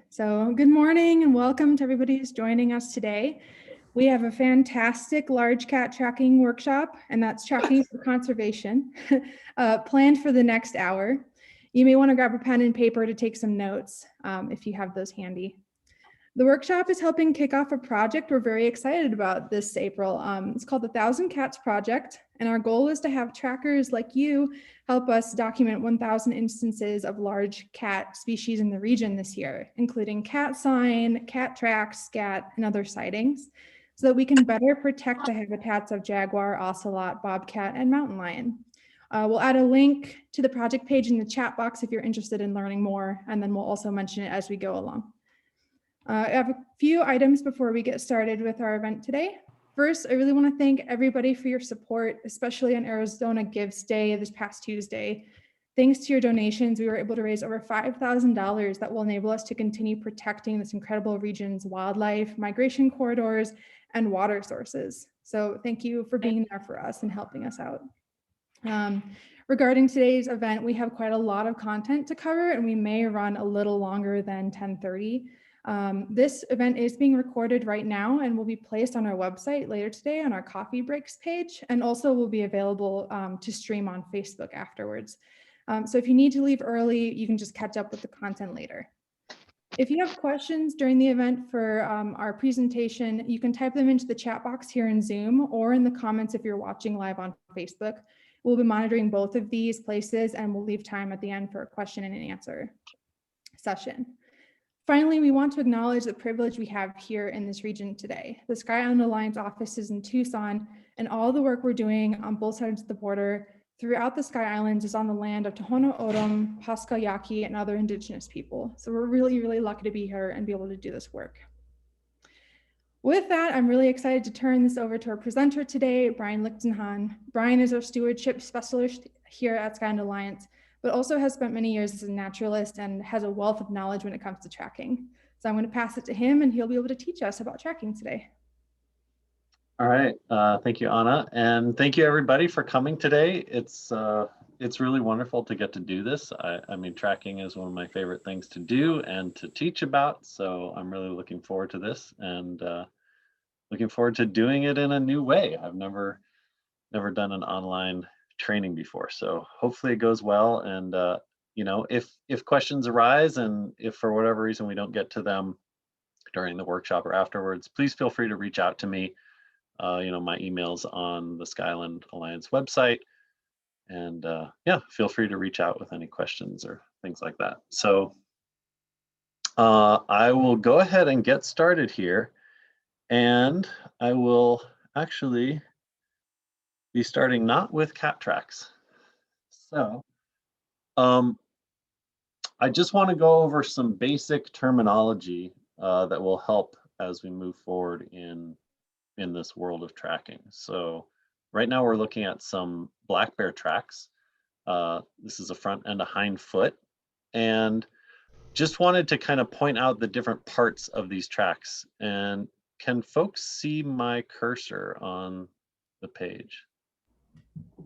So good morning and welcome to everybody who's joining us today. We have a fantastic large cat tracking workshop, and that's tracking for conservation, planned for the next hour. You may want to grab a pen and paper to take some notes if you have those handy. The workshop is helping kick off a project we're very excited about this April. It's called the 1,000 Cats Project, and our goal is to have trackers like you help us document 1,000 instances of large cat species in the region this year, including cat sign, cat tracks, scat, and other sightings, so that we can better protect the habitats of jaguar, ocelot, bobcat, and mountain lion. We'll add a link to the project page in the chat box if you're interested in learning more, and then we'll also mention it as we go along. I have a few items before we get started with our event today. First, I really want to thank everybody for your support, especially on Arizona Gives Day this past Tuesday. Thanks to your donations, we were able to raise over $5,000 that will enable us to continue protecting this incredible region's wildlife, migration corridors, and water sources. So thank you for being there for us and helping us out. Regarding today's event, we have quite a lot of content to cover, and we may run a little longer than 10:30. This event is being recorded right now and will be placed on our website later today on our coffee breaks page, and also will be available to stream on Facebook afterwards. So if you need to leave early, you can just catch up with the content later. If you have questions during the event for our presentation, you can type them into the chat box here in Zoom or in the comments if you're watching live on Facebook. We'll be monitoring both of these places, and we'll leave time at the end for a question and answer session. Finally, we want to acknowledge the privilege we have here in this region today. The Sky Island Alliance office is in Tucson, and all the work we're doing on both sides of the border throughout the Sky Islands is on the land of Tohono O'odham, Pasca Yaqui, and other indigenous people. So we're really, really lucky to be here and be able to do this work. With that, I'm really excited to turn this over to our presenter today, Bryon Lichtenhan. Bryon is our Stewardship Specialist here at Sky Island Alliance, but also has spent many years as a naturalist and has a wealth of knowledge when it comes to tracking. So I'm going to pass it to him, and he'll be able to teach us about tracking today. All right, thank you, Anna, and thank you everybody for coming today. It's really wonderful to get to do this. I mean, tracking is one of my favorite things to do and to teach about, so I'm really looking forward to this and looking forward to doing it in a new way. I've never done an online training before, so hopefully it goes well. And you know, if questions arise and if for whatever reason we don't get to them during the workshop or afterwards, please feel free to reach out to me. You know, my email's on the Sky Island Alliance website, and yeah, feel free to reach out with any questions or things like that. So I will go ahead and get started here, and I will actually be starting not with cat tracks. So I just want to go over some basic terminology that will help as we move forward in this world of tracking. So right now we're looking at some black bear tracks. This is a front and a hind foot, and just wanted to kind of point out the different parts of these tracks. And can folks see my cursor on the page?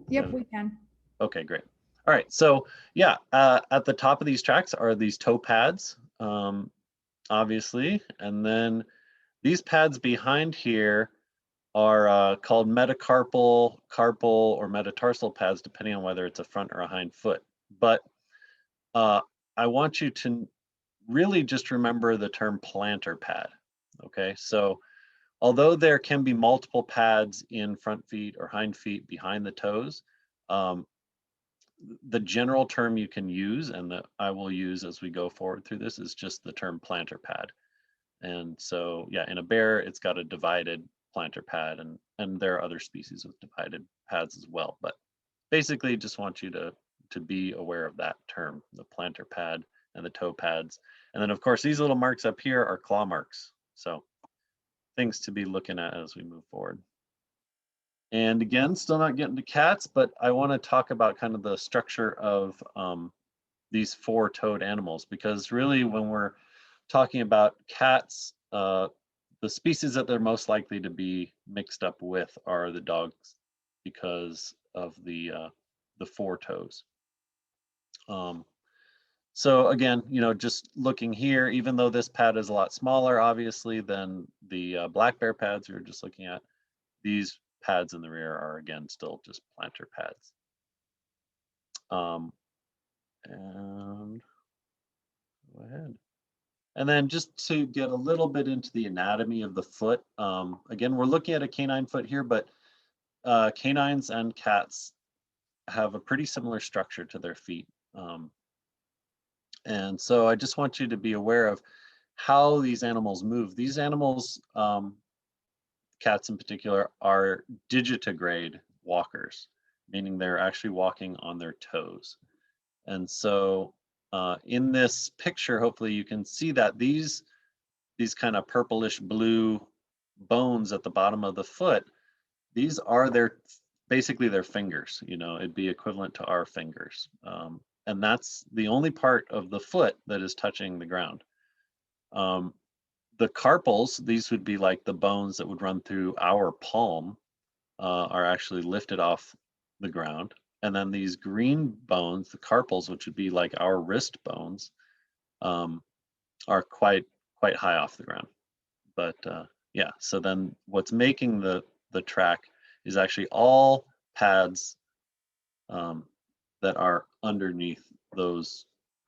Yep, we can. Okay, great. All right, so yeah, at the top of these tracks are these toe pads, obviously, and then these pads behind here are called metacarpal, carpal, or metatarsal pads, depending on whether it's a front or a hind foot. But I want you to really just remember the term plantar pad, okay? So although there can be multiple pads in front feet or hind feet behind the toes, the general term you can use and that I will use as we go forward through this is just the term plantar pad. And so, yeah, in a bear, it's got a divided plantar pad, and there are other species with divided pads as well. But basically, just want you to be aware of that term, the plantar pad and the toe pads. And then, of course, these little marks up here are claw marks. So things to be looking at as we move forward. And again, still not getting to cats, but I want to talk about kind of the structure of these four-toed animals, because really when we're talking about cats, the species that they're most likely to be mixed up with are the dogs because of the four toes. So again, just looking here, even though this pad is a lot smaller, obviously, than the black bear pads we were just looking at, these pads in the rear are, again, still just plantar pads. And go ahead. And then just to get a little bit into the anatomy of the foot, again, we're looking at a canine foot here, but canines and cats have a pretty similar structure to their feet. And so I just want you to be aware of how these animals move. These animals, cats in particular, are digitigrade walkers, meaning they're actually walking on their toes. And so in this picture, hopefully you can see that these kind of purplish blue bones at the bottom of the foot, these are basically their fingers. It'd be equivalent to our fingers. And that's the only part of the foot that is touching the ground. The carpals, these would be like the bones that would run through our palm, are actually lifted off the ground. And then these green bones, the carpals, which would be like our wrist bones, are quite high off the ground. But yeah, so then what's making the track is actually all pads that are underneath those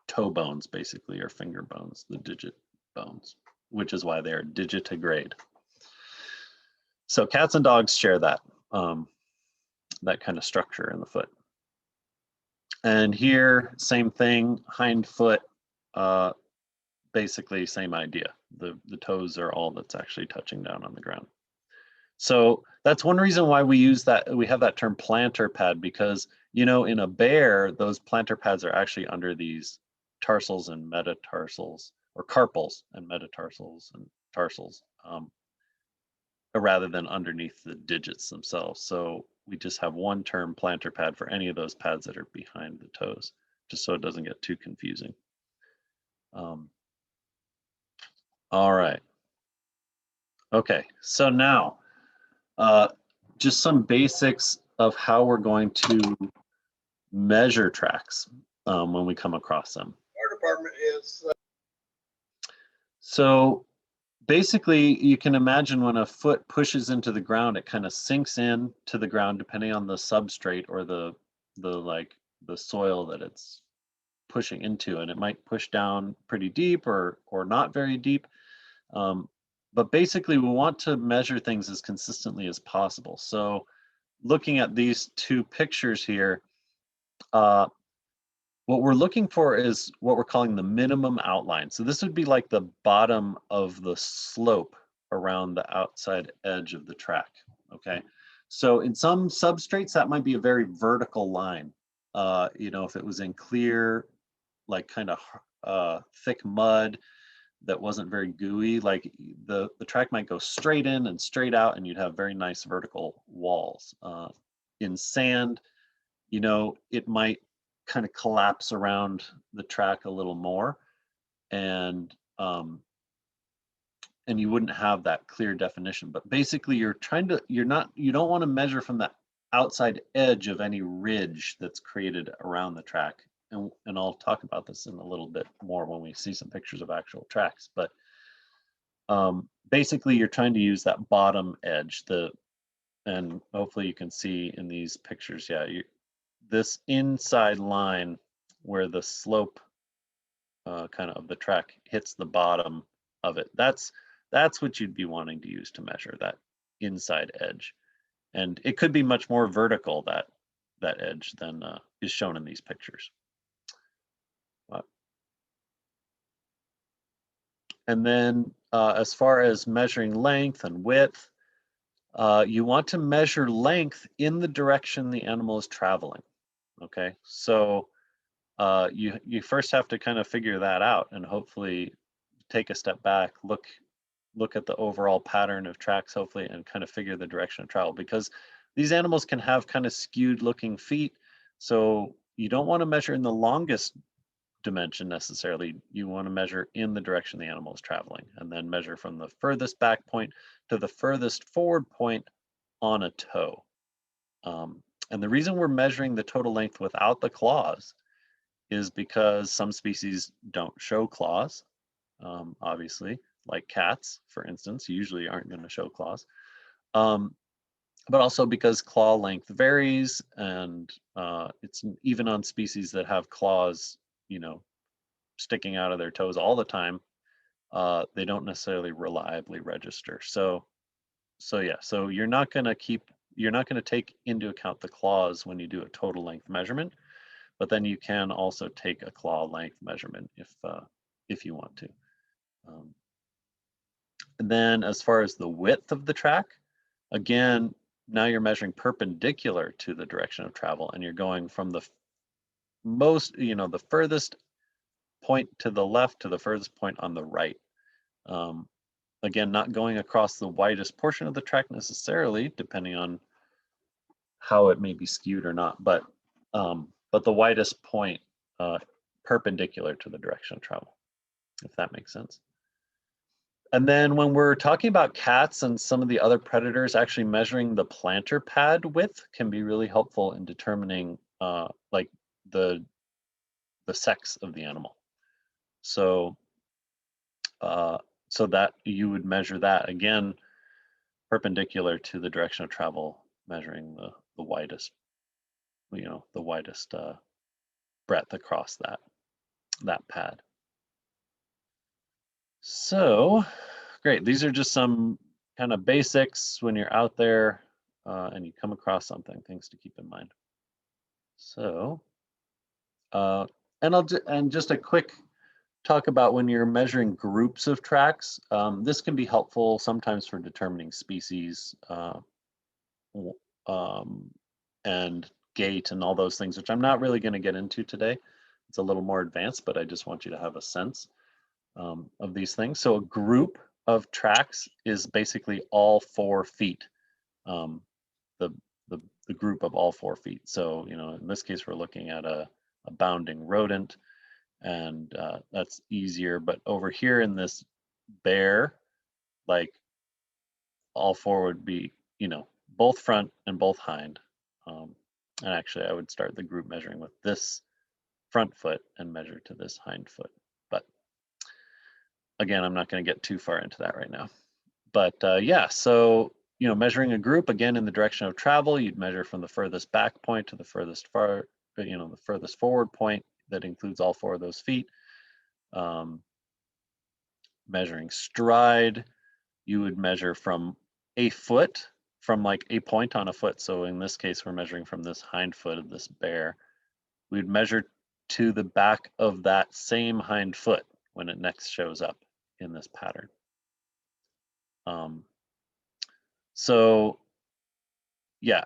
toe bones, basically, or finger bones, the digit bones, which is why they are digitigrade. So cats and dogs share that that kind of structure in the foot. And here, same thing, hind foot, basically same idea. The toes are all that's actually touching down on the ground. So that's one reason why we use that. We have that term plantar pad, because in a bear, those plantar pads are actually under these tarsals and metatarsals, or carpals and metatarsals and tarsals, rather than underneath the digits themselves. So we just have one term, plantar pad, for any of those pads that are behind the toes, just so it doesn't get too confusing. All right. Okay, so now just some basics of how we're going to measure tracks when we come across them. Our department is. So basically, you can imagine when a foot pushes into the ground, it kind of sinks in to the ground, depending on the substrate or the soil that it's pushing into, and it might push down pretty deep or not very deep. But basically, we want to measure things as consistently as possible. So looking at these two pictures here, what we're looking for is what we're calling the minimum outline. So this would be like the bottom of the slope around the outside edge of the track, okay? So in some substrates, that might be a very vertical line. If it was in clear, like kind of thick mud that wasn't very gooey, like the track might go straight in and straight out, and you'd have very nice vertical walls. In sand, it might kind of collapse around the track a little more, and you wouldn't have that clear definition. But basically, you don't want to measure from the outside edge of any ridge that's created around the track. And I'll talk about this in a little bit more when we see some pictures of actual tracks. But basically, you're trying to use that bottom edge, and hopefully you can see in these pictures, yeah, this inside line where the slope kind of the track hits the bottom of it. That's what you'd be wanting to use to measure that inside edge. And it could be much more vertical, that edge, than is shown in these pictures. And then as far as measuring length and width, you want to measure length in the direction the animal is traveling. Okay, so you first have to kind of figure that out, and hopefully take a step back, look at the overall pattern of tracks, hopefully, and kind of figure the direction of travel, because these animals can have kind of skewed looking feet. So you don't want to measure in the longest dimension necessarily. You want to measure in the direction the animal is traveling, and then measure from the furthest back point to the furthest forward point on a toe. And the reason we're measuring the total length without the claws is because some species don't show claws, obviously, like cats, for instance, usually aren't going to show claws. But also because claw length varies, and it's even on species that have claws, sticking out of their toes all the time, they don't necessarily reliably register. So yeah, so you're not going to take into account the claws when you do a total length measurement, but then you can also take a claw length measurement if you want to. And then as far as the width of the track, again, now you're measuring perpendicular to the direction of travel, and you're going from the the furthest point to the left to the furthest point on the right. Again, not going across the widest portion of the track necessarily, depending on how it may be skewed or not, but the widest point perpendicular to the direction of travel, if that makes sense. And then when we're talking about cats and some of the other predators, actually measuring the plantar pad width can be really helpful in determining like the sex of the animal. So so that you would measure that again perpendicular to the direction of travel, measuring the widest, the widest breadth across that pad. So great. These are just some kind of basics when you're out there and you come across something, things to keep in mind. So, and just a quick talk about when you're measuring groups of tracks. This can be helpful sometimes for determining species and gait and all those things, which I'm not really going to get into today. It's a little more advanced, but I just want you to have a sense of these things. So a group of tracks is basically all 4 feet, the group of all 4 feet. So, in this case, we're looking at a bounding rodent, and that's easier. But over here in this bear, like all 4 would be, both front and both hind. And actually, I would start the group measuring with this front foot and measure to this hind foot. But again, I'm not going to get too far into that right now. But yeah, so measuring a group again in the direction of travel, you'd measure from the furthest back point to the furthest the furthest forward point that includes all 4 of those feet. Measuring stride, you would measure from a foot, from like a point on a foot. So in this case, we're measuring from this hind foot of this bear. We'd measure to the back of that same hind foot when it next shows up in this pattern. So yeah,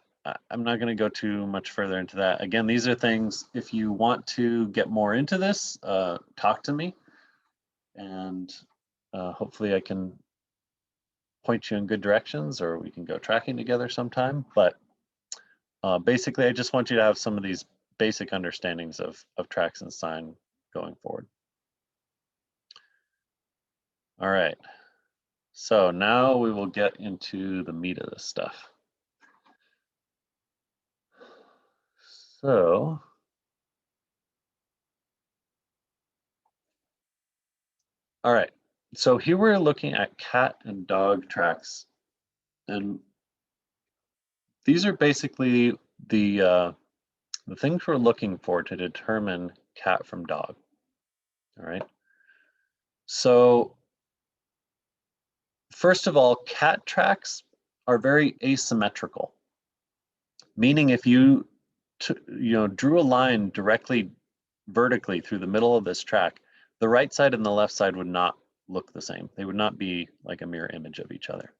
I'm not going to go too much further into that. Again, these are things, if you want to get more into this, talk to me, and hopefully I can point you in good directions, or we can go tracking together sometime. But basically, I just want you to have some of these basic understandings of tracks and sign going forward. All right. So now we will get into the meat of this stuff. So all right. So here we're looking at cat and dog tracks, and these are basically the things we're looking for to determine cat from dog. All right. So first of all, cat tracks are very asymmetrical, meaning if you drew a line directly vertically through the middle of this track, the right side and the left side would not look the same. They would not be like a mirror image of each other.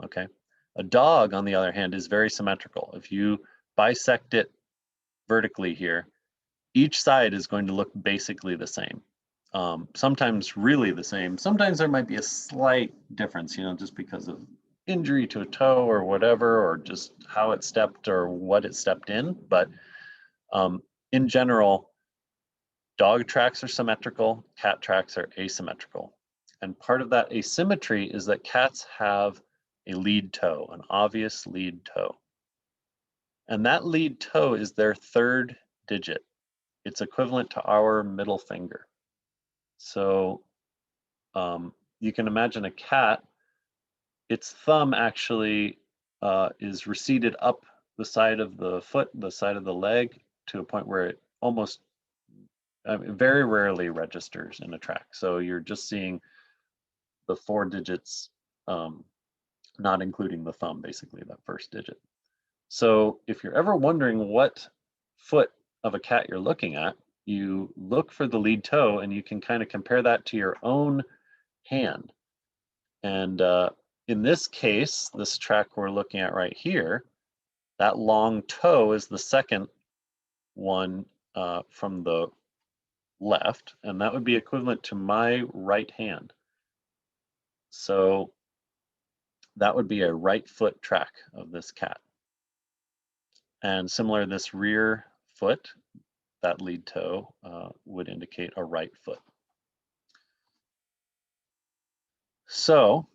Okay. A dog, on the other hand, is very symmetrical. If you bisect it vertically here, each side is going to look basically the same. Sometimes really the same. Sometimes there might be a slight difference, just because of injury to a toe or whatever, or just how it stepped or what it stepped in. But in general, dog tracks are symmetrical, cat tracks are asymmetrical. And part of that asymmetry is that cats have a lead toe, an obvious lead toe. And that lead toe is their 3rd digit. it's equivalent to our middle finger. So you can imagine a cat, its thumb actually is receded up the side of the foot, the side of the leg, to a point where it almost very rarely registers in a track. So you're just seeing the 4 digits, not including the thumb, basically, that first digit. So if you're ever wondering what foot of a cat you're looking at, you look for the lead toe and you can kind of compare that to your own hand. And in this case, this track we're looking at right here, that long toe is the second one from the left, and that would be equivalent to my right hand. So that would be a right foot track of this cat. And similar, this rear foot, that lead toe, would indicate a right foot. So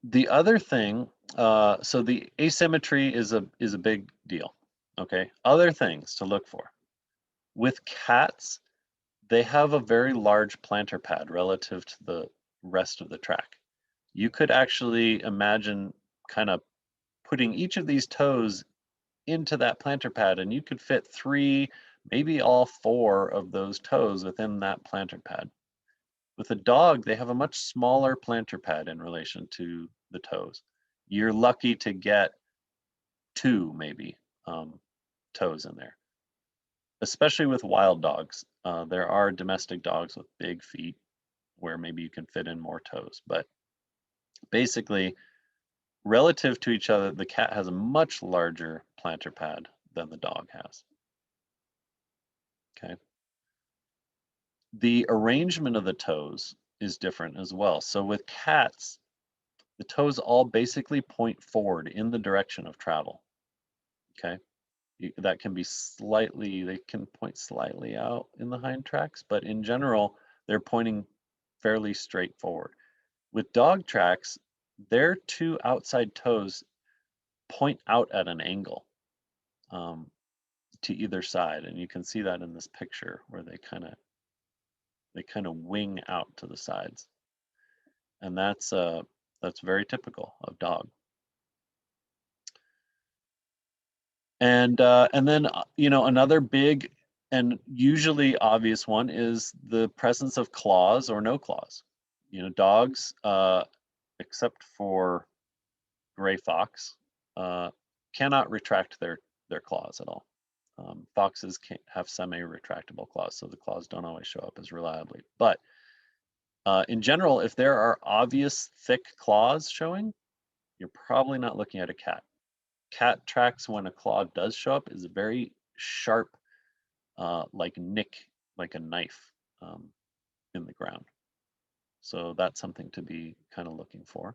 the other thing, so the asymmetry is a big deal. Okay, other things to look for. With cats, they have a very large plantar pad relative to the rest of the track. You could actually imagine kind of putting each of these toes into that plantar pad, and you could fit 3, maybe all 4 of those toes within that plantar pad. With a dog, they have a much smaller plantar pad in relation to the toes. You're lucky to get 2, maybe, toes in there. Especially with wild dogs. There are domestic dogs with big feet where maybe you can fit in more toes. But basically, relative to each other, the cat has a much larger plantar pad than the dog has. Okay. The arrangement of the toes is different as well. So with cats, the toes all basically point forward in the direction of travel. Okay. That can be slightly, they can point slightly out in the hind tracks, but in general, they're pointing fairly straight forward. With dog tracks, their 2 outside toes point out at an angle to either side, and you can see that in this picture where they kind of wing out to the sides, and that's very typical of dog. And then another big and usually obvious one is the presence of claws or no claws. Dogs, except for gray fox, cannot retract their claws at all. Foxes have semi-retractable claws, so the claws don't always show up as reliably. But in general, if there are obvious thick claws showing, you're probably not looking at a cat. Cat tracks, when a claw does show up, is a very sharp, like nick, like a knife in the ground. So that's something to be kind of looking for.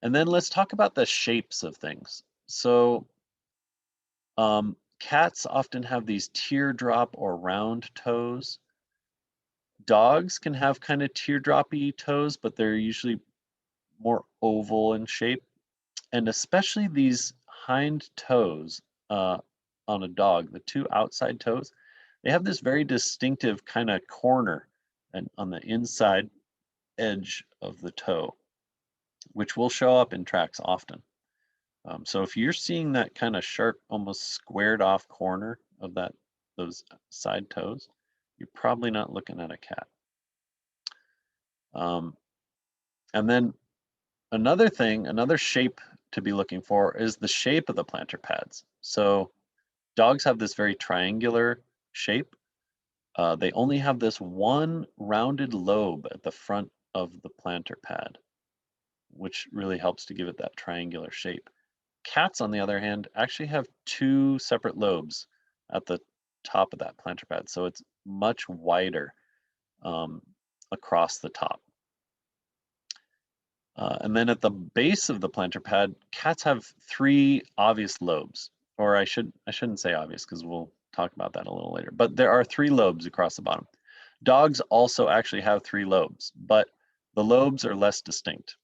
And then let's talk about the shapes of things. So cats often have these teardrop or round toes. Dogs can have kind of teardroppy toes, but they're usually more oval in shape. And especially these hind toes on a dog, the 2 outside toes, they have this very distinctive kind of corner and on the inside edge of the toe, which will show up in tracks often. So if you're seeing that kind of sharp, almost squared off corner of those side toes, you're probably not looking at a cat. And then another shape to be looking for is the shape of the plantar pads. So dogs have this very triangular shape. They only have this one rounded lobe at the front of the plantar pad, which really helps to give it that triangular shape. Cats, on the other hand, actually have 2 separate lobes at the top of that plantar pad, so it's much wider across the top. And then at the base of the plantar pad, cats have 3 obvious lobes, or I shouldn't say obvious because we'll talk about that a little later, but there are 3 lobes across the bottom. Dogs also actually have 3 lobes, but the lobes are less distinct.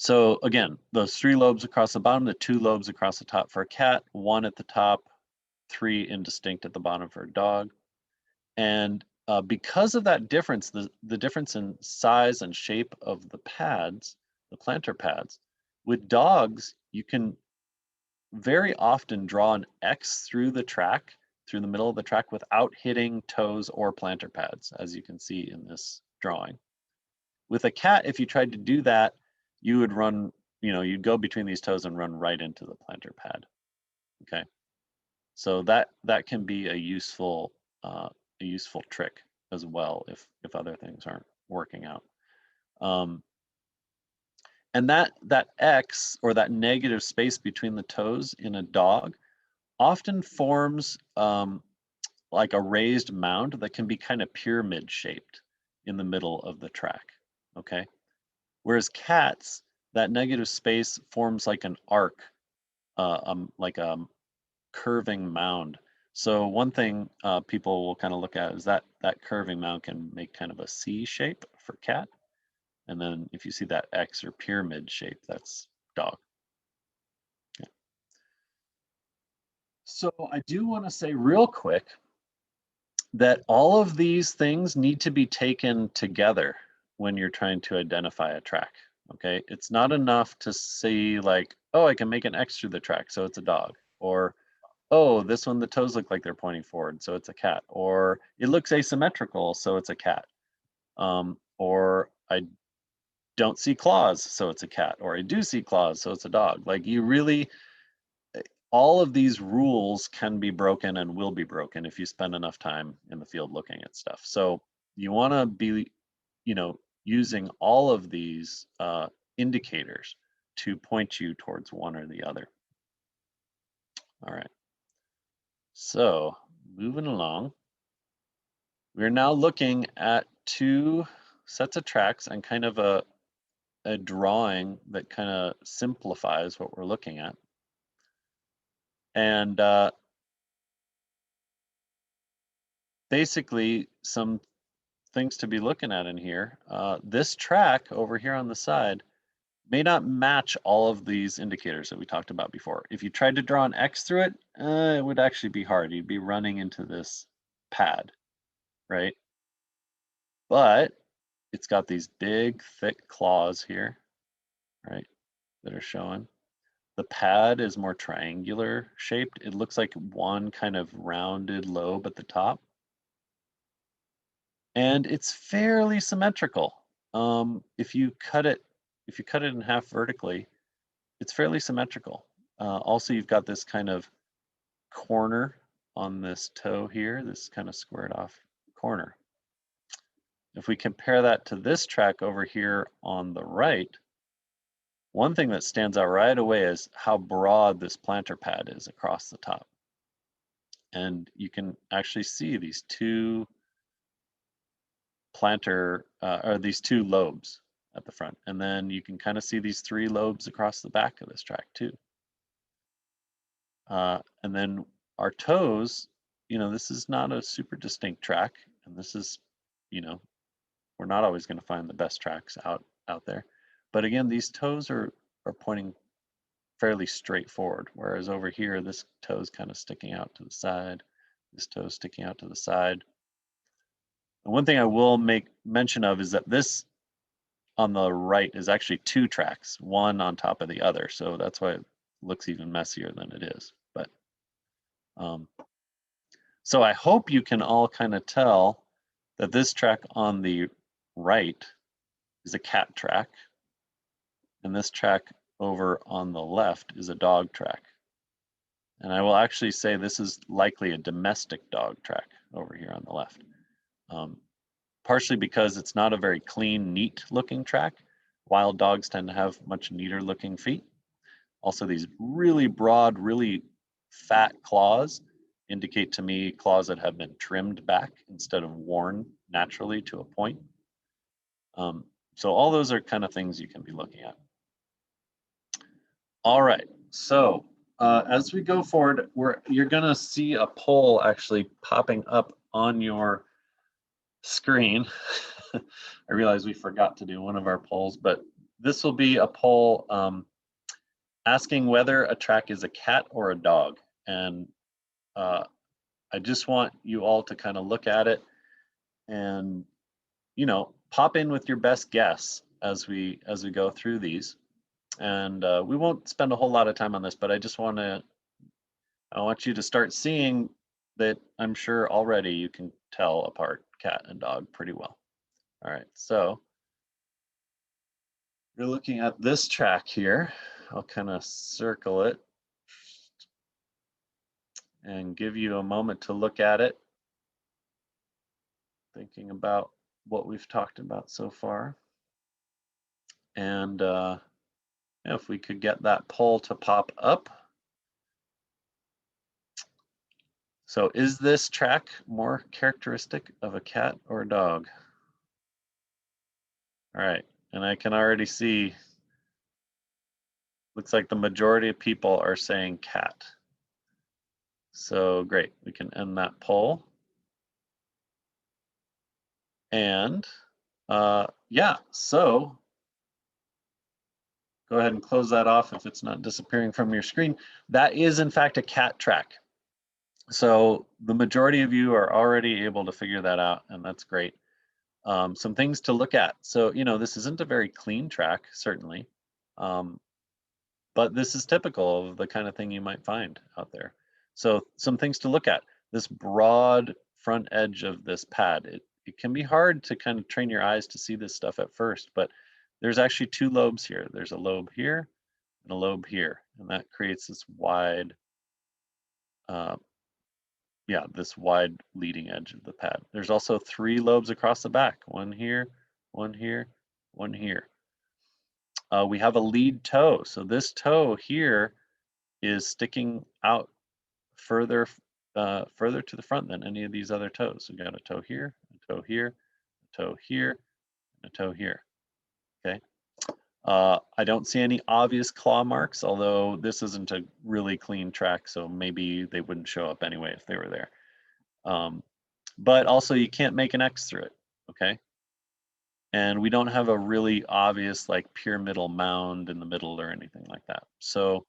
So again, those 3 lobes across the bottom, the 2 lobes across the top for a cat, 1 at the top, 3 indistinct at the bottom for a dog. And because of that difference, the difference in size and shape of the pads, the plantar pads, with dogs, you can very often draw an X through the track, through the middle of the track, without hitting toes or plantar pads, as you can see in this drawing. With a cat, if you tried to do that, you would run, you'd go between these toes and run right into the plantar pad. Okay, so that can be a useful trick as well if other things aren't working out. And that X, or that negative space between the toes in a dog, often forms like a raised mound that can be kind of pyramid shaped in the middle of the track. Okay, whereas cats, that negative space forms like an arc, like a curving mound. So one thing people will kind of look at is that curving mound can make kind of a C shape for cat. And then if you see that X or pyramid shape, that's dog. Yeah. So I do want to say real quick that all of these things need to be taken together when you're trying to identify a track. Okay, it's not enough to see like, oh, I can make an X through the track, so it's a dog, or oh, this one, the toes look like they're pointing forward, so it's a cat, or it looks asymmetrical, so it's a cat, or I don't see claws, so it's a cat, or I do see claws, so it's a dog. Like, you really, all of these rules can be broken and will be broken if you spend enough time in the field looking at stuff. So you want to be, using all of these indicators to point you towards one or the other. All right. So moving along, we're now looking at 2 sets of tracks and kind of a drawing that kind of simplifies what we're looking at. And basically, some things to be looking at in here. This track over here on the side may not match all of these indicators that we talked about before. If you tried to draw an X through it, it would actually be hard. You'd be running into this pad, right? But it's got these big, thick claws here, right, that are showing. The pad is more triangular shaped. It looks like one kind of rounded lobe at the top. And it's fairly symmetrical. If you cut it in half vertically, it's fairly symmetrical. Also, you've got this kind of corner on this toe here, this kind of squared off corner. If we compare that to this track over here on the right, one thing that stands out right away is how broad this plantar pad is across the top. And you can actually see these 2 plantar, or these 2 lobes at the front. And then you can kind of see these 3 lobes across the back of this track too. And then our toes, this is not a super distinct track. And this is, we're not always going to find the best tracks out there. But again, these toes are pointing fairly straightforward, whereas over here, this toe is kind of sticking out to the side, this toe is sticking out to the side. And one thing I will make mention of is that this on the right is actually 2 tracks, one on top of the other, so that's why it looks even messier than it is. But so I hope you can all kind of tell that this track on the right is a cat track, and this track over on the left is a dog track. And I will actually say this is likely a domestic dog track over here on the left. Partially because it's not a very clean, neat looking track. Wild dogs tend to have much neater looking feet. Also, these really broad, really fat claws indicate to me claws that have been trimmed back instead of worn naturally to a point. So all those are kind of things you can be looking at. All right, so as we go forward, you're gonna see a poll actually popping up on your screen. I realize we forgot to do one of our polls, but this will be a poll asking whether a track is a cat or a dog. And I just want you all to kind of look at it and, you know, pop in with your best guess as we go through these. And we won't spend a whole lot of time on this, but I want you to start seeing that. I'm sure already you can tell apart cat and dog pretty well. All right, so you're looking at this track here. I'll kind of circle it and give you a moment to look at it, thinking about what we've talked about so far. And if we could get that poll to pop up. So is this track more characteristic of a cat or a dog? All right, and I can already see, looks like the majority of people are saying cat. So great, we can end that poll. And yeah, so go ahead and close that off if it's not disappearing from your screen. That is in fact a cat track. So the majority of you are already able to figure that out, and that's great. Some things to look at. So, you know, this isn't a very clean track, certainly, but this is typical of the kind of thing you might find out there. So some things to look at. This broad front edge of this pad, it can be hard to kind of train your eyes to see this stuff at first, but there's actually two lobes here. There's a lobe here and a lobe here, and that creates this wide, yeah, this wide leading edge of the pad. There's also three lobes across the back, one here, one here, one here. We have a lead toe. So this toe here is sticking out further further to the front than any of these other toes. We got a toe here, a toe here, a toe here, and a toe here. Okay. I don't see any obvious claw marks, although this isn't a really clean track, so maybe they wouldn't show up anyway if they were there. But also you can't make an X through it, okay? And we don't have a really obvious like pyramidal mound in the middle or anything like that. So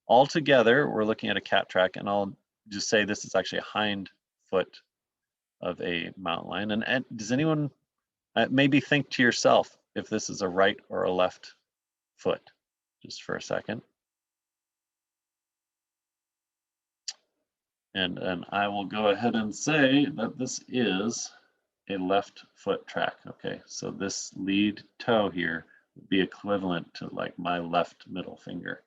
altogether, we're looking at a cat track, and I'll just say this is actually a hind foot of a mountain lion. And does anyone maybe think to yourself if this is a right or a left foot, just for a second. And I will go ahead and say that this is a left foot track. Okay, so this lead toe here would be equivalent to like my left middle finger.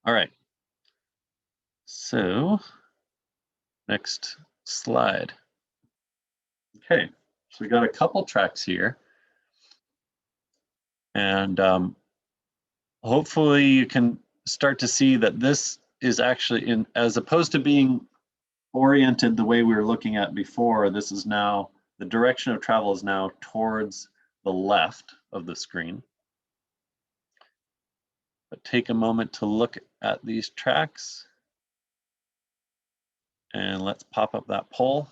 All right, so next slide. Okay, so we got a couple tracks here, and hopefully you can start to see that this is actually, in as opposed to being oriented the way we were looking at before, this is now, the direction of travel is now towards the left of the screen. But take a moment to look at these tracks, and let's pop up that poll.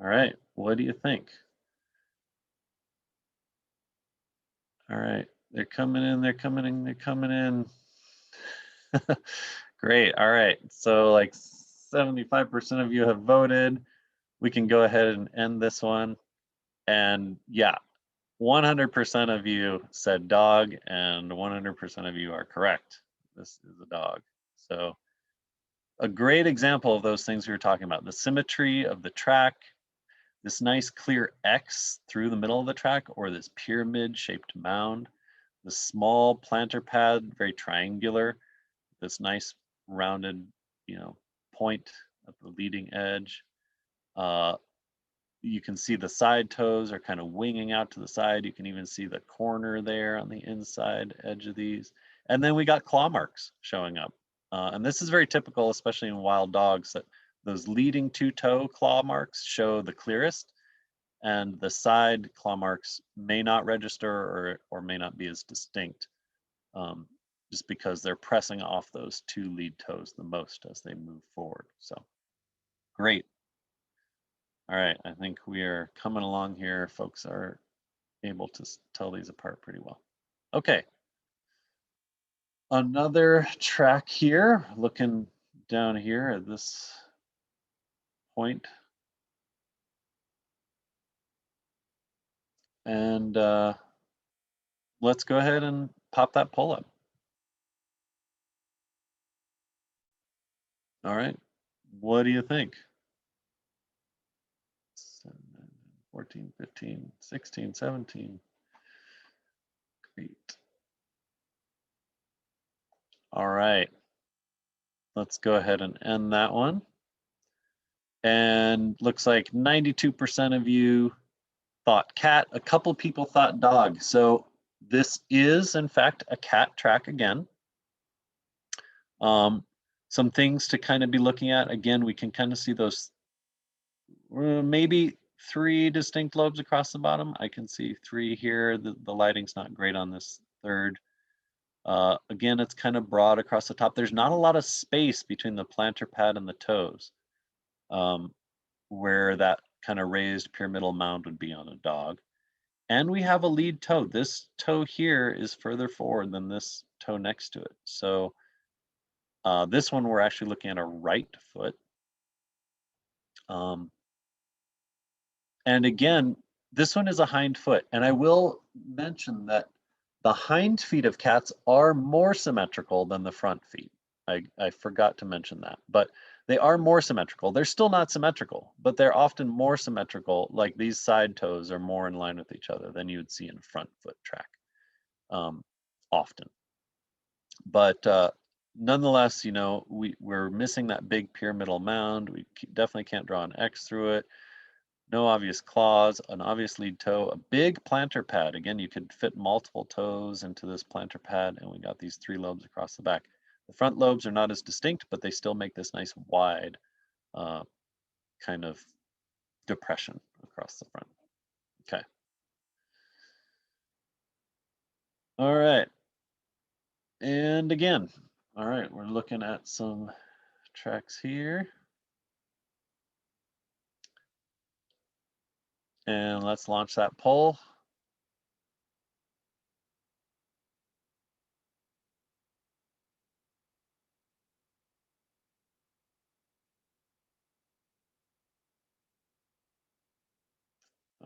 All right, what do you think? All right, they're coming in, they're coming in, they're coming in. Great, all right, so like 75% of you have voted. We can go ahead and end this one. And yeah, 100% of you said dog, and 100% of you are correct. This is a dog. So a great example of those things we were talking about, the symmetry of the track, this nice clear X through the middle of the track, or this pyramid shaped mound, the small planter pad, very triangular, this nice rounded, you know, point at the leading edge. You can see the side toes are kind of winging out to the side. You can even see the corner there on the inside edge of these. And then we got claw marks showing up. And this is very typical, especially in wild dogs, that those leading two-toe claw marks show the clearest, and the side claw marks may not register or may not be as distinct, just because they're pressing off those two lead toes the most as they move forward. So great. All right, I think we are coming along here. Folks are able to tell these apart pretty well. Okay. Another track here, looking down here at this point. And let's go ahead and pop that poll up. All right, what do you think? 14, 15, 16, 17. Great. All right, let's go ahead and end that one. And looks like 92% of you thought cat. A couple people thought dog. So this is, in fact, a cat track again. Some things to kind of be looking at. Again, we can kind of see those maybe 3 distinct lobes across the bottom. I can see 3 here. The lighting's not great on this third. Again, it's kind of broad across the top. There's not a lot of space between the plantar pad and the toes, where that kind of raised pyramidal mound would be on a dog. And we have a lead toe. This toe here is further forward than this toe next to it. So this one, we're actually looking at a right foot. And again, this one is a hind foot. And I will mention that the hind feet of cats are more symmetrical than the front feet. I forgot to mention that, but they are more symmetrical. They're still not symmetrical, but they're often more symmetrical. Like these side toes are more in line with each other than you would see in a front foot track, often. But nonetheless, you know, we're missing that big pyramidal mound. We definitely can't draw an X through it. No obvious claws, an obvious lead toe, a big plantar pad. Again, you could fit multiple toes into this plantar pad, and we got these 3 lobes across the back. The front lobes are not as distinct, but they still make this nice wide kind of depression across the front. Okay. All right. And again, all right, we're looking at some tracks here. And let's launch that poll.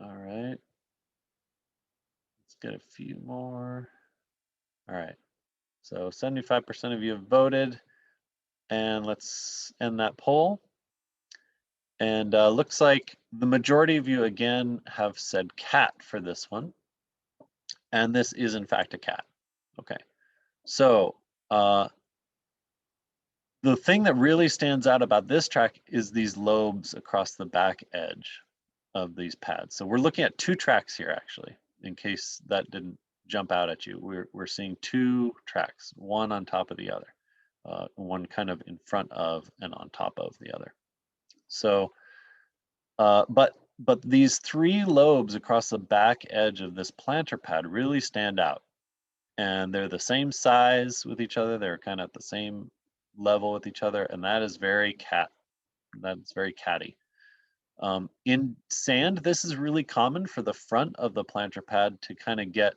All right. Let's get a few more. All right. So 75% of you have voted. And let's end that poll. And looks like the majority of you again have said cat for this one. And this is in fact a cat. Okay. So the thing that really stands out about this track is these lobes across the back edge of these pads. So we're looking at 2 tracks here actually, in case that didn't jump out at you. We're seeing 2 tracks, one on top of the other, one kind of in front of and on top of the other. So, but these 3 lobes across the back edge of this plantar pad really stand out, and they're the same size with each other. They're kind of at the same level with each other, and that is very cat. That's very catty. In sand, this is really common for the front of the plantar pad to kind of get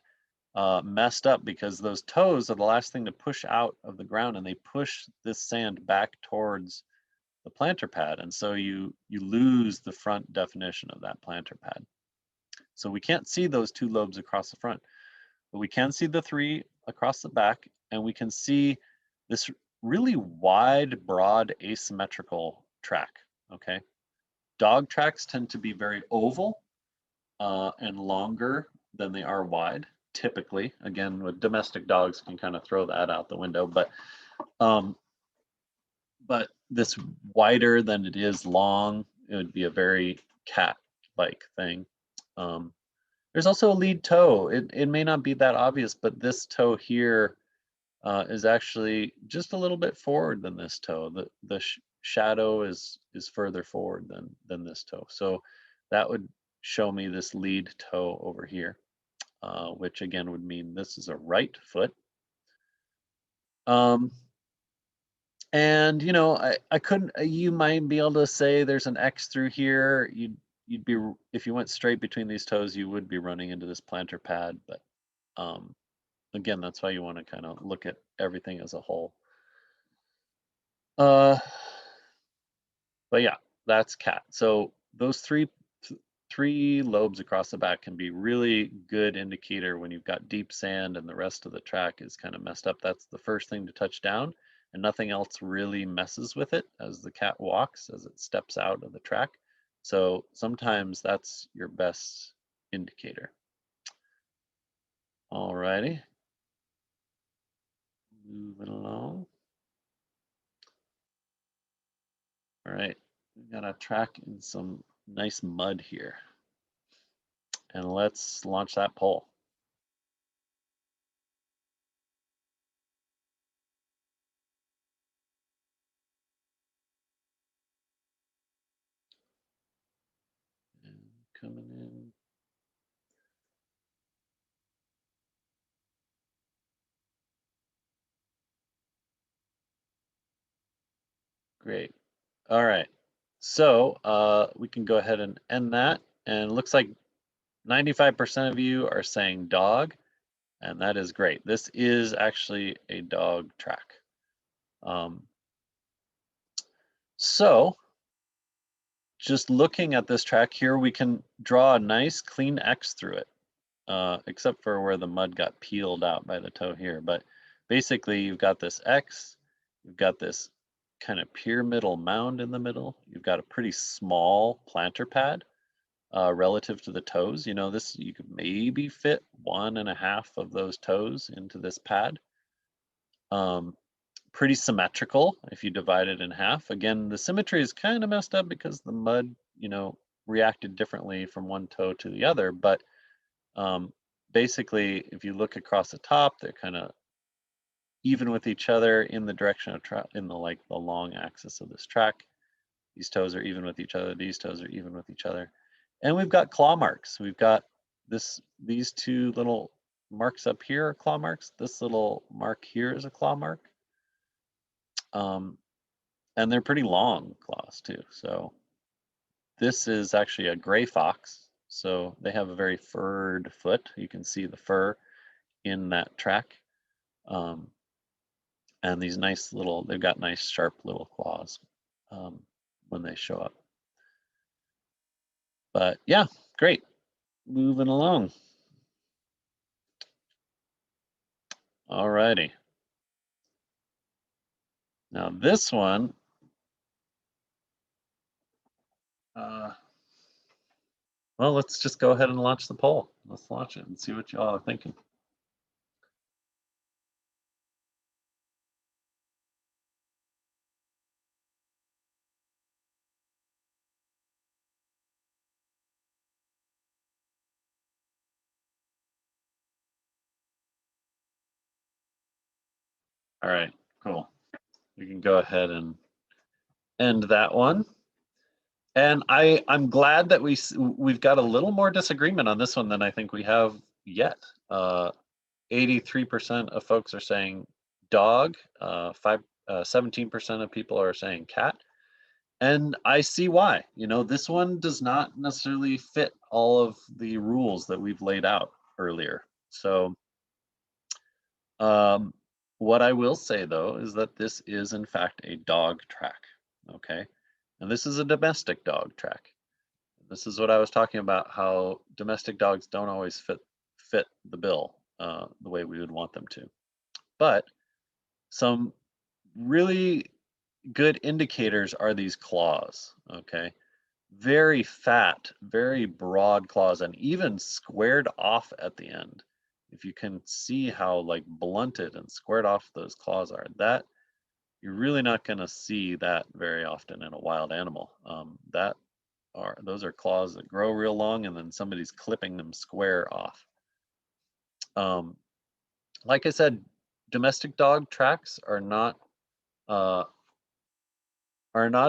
messed up, because those toes are the last thing to push out of the ground, and they push this sand back towards the plantar pad, and so you lose the front definition of that plantar pad. So we can't see those 2 lobes across the front, but we can see the 3 across the back, and we can see this really wide, broad, asymmetrical track. Okay, dog tracks tend to be very oval and longer than they are wide, typically. Again, with domestic dogs, can kind of throw that out the window, but this wider than it is long, it would be a very cat-like thing. There's also a lead toe. It may not be that obvious, but this toe here is actually just a little bit forward than this toe. The shadow is further forward than this toe. So that would show me this lead toe over here, which again would mean this is a right foot. And you know, I couldn't. You might be able to say there's an X through here. you'd be, if you went straight between these toes, you would be running into this plantar pad. But again, that's why you want to kind of look at everything as a whole. But yeah, that's cat. So those three lobes across the back can be really good indicator when you've got deep sand and the rest of the track is kind of messed up. That's the first thing to touch down, and nothing else really messes with it as the cat walks, as it steps out of the track. So sometimes that's your best indicator. Alrighty, moving along. All right, we got a track in some nice mud here, and let's launch that pole. And coming in. Great. All right. So we can go ahead and end that. And it looks like 95% of you are saying dog, and that is great. This is actually a dog track. So just looking at this track here, we can draw a nice clean X through it, except for where the mud got peeled out by the toe here. But basically, you've got this X, you've got this kind of pyramidal mound in the middle. You've got a pretty small plantar pad relative to the toes. You know, this, you could maybe fit 1.5 of those toes into this pad. Pretty symmetrical if you divide it in half. Again, the symmetry is kind of messed up because the mud, you know, reacted differently from one toe to the other. But basically, if you look across the top, they're kind of even with each other in the direction of in the long axis of this track. These toes are even with each other. These toes are even with each other. And we've got claw marks. We've got these two little marks up here are claw marks. This little mark here is a claw mark. And they're pretty long claws too. So this is actually a gray fox. So they have a very furred foot. You can see the fur in that track. And these nice little, they've got nice sharp little claws when they show up. But yeah, great. Moving along. All righty. Now this one, well, let's just go ahead and launch the poll. Let's launch it and see what y'all are thinking. All right, cool. We can go ahead and end that one. And I'm glad that we've got a little more disagreement on this one than I think we have yet. 83% of folks are saying dog. 17% of people are saying cat. And I see why. You know, this one does not necessarily fit all of the rules that we've laid out earlier. So what I will say though is that this is in fact a dog track. Okay. And this is a domestic dog track. This is what I was talking about, how domestic dogs don't always fit the bill the way we would want them to. But some really good indicators are these claws, okay? Very fat, very broad claws, and even squared off at the end. If you can see how like blunted and squared off those claws are, that you're really not going to see that very often in a wild animal. Those are claws that grow real long, and then somebody's clipping them square off. Like I said, domestic dog tracks are not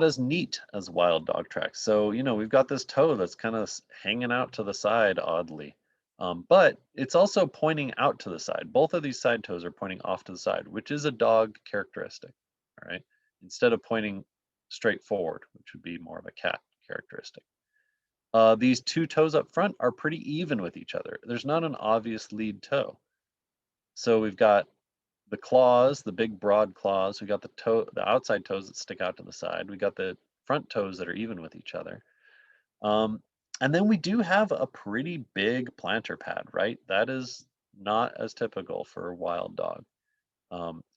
as neat as wild dog tracks. So, you know, we've got this toe that's kind of hanging out to the side oddly, but it's also pointing out to the side. Both of these side toes are pointing off to the side, which is a dog characteristic, all right? Instead of pointing straight forward, which would be more of a cat characteristic. these two toes up front are pretty even with each other. There's not an obvious lead toe. So we've got the claws, the big broad claws. We got the outside toes that stick out to the side. We got the front toes that are even with each other. And then we do have a pretty big plantar pad, right? That is not as typical for a wild dog.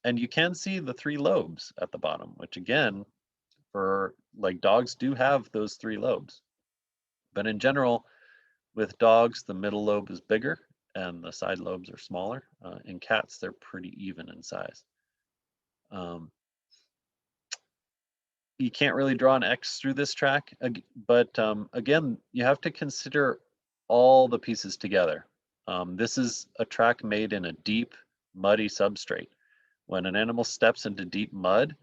And you can see the three lobes at the bottom, which again, for like dogs do have those three lobes. But in general, with dogs, the middle lobe is bigger and the side lobes are smaller. In cats, they're pretty even in size. You can't really draw an X through this track, but again, you have to consider all the pieces together. This is a track made in a deep, muddy substrate. When an animal steps into deep mud,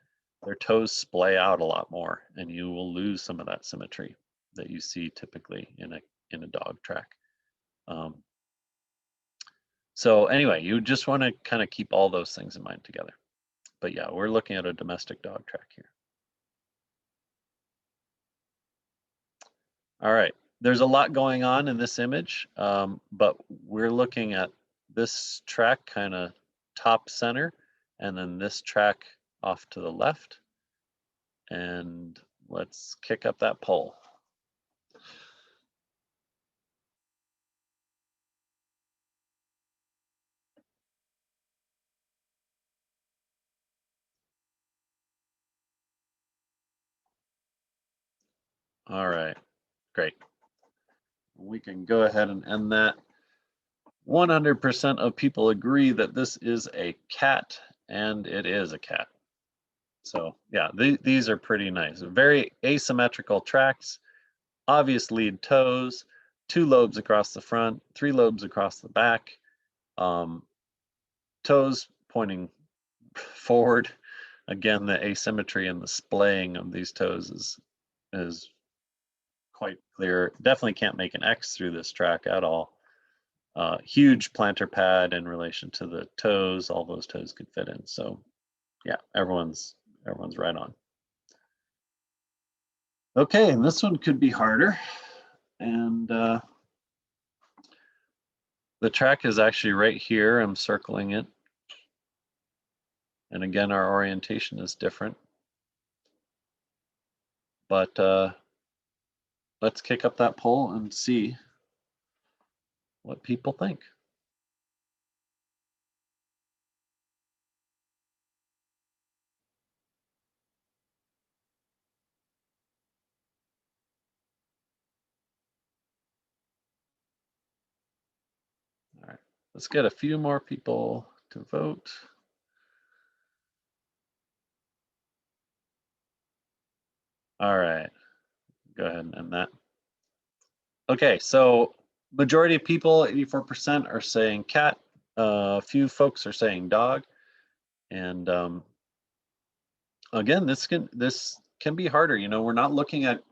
their toes splay out a lot more, and you will lose some of that symmetry that you see typically in a dog track. So anyway, you just want to kind of keep all those things in mind together. But yeah, we're looking at a domestic dog track here. All right, there's a lot going on in this image, but we're looking at this track kind of top center, and then this track off to the left. And let's kick up that pole. All right, great. We can go ahead and end that. 100% of people agree that this is a cat, and it is a cat. So yeah, these are pretty nice. Very asymmetrical tracks, obvious lead toes, 2 lobes across the front, 3 lobes across the back, toes pointing forward. Again, the asymmetry and the splaying of these toes is quite clear. Definitely can't make an X through this track at all. Huge plantar pad in relation to the toes. All those toes could fit in. So yeah, everyone's right on. Okay, and this one could be harder. And the track is actually right here. I'm circling it. And again, our orientation is different. But let's kick up that poll and see what people think. All right, let's get a few more people to vote. All right, go ahead and end that. Okay, so majority of people, 84%, are saying cat. A few folks are saying dog. And again, this can be harder. You know, we're not looking at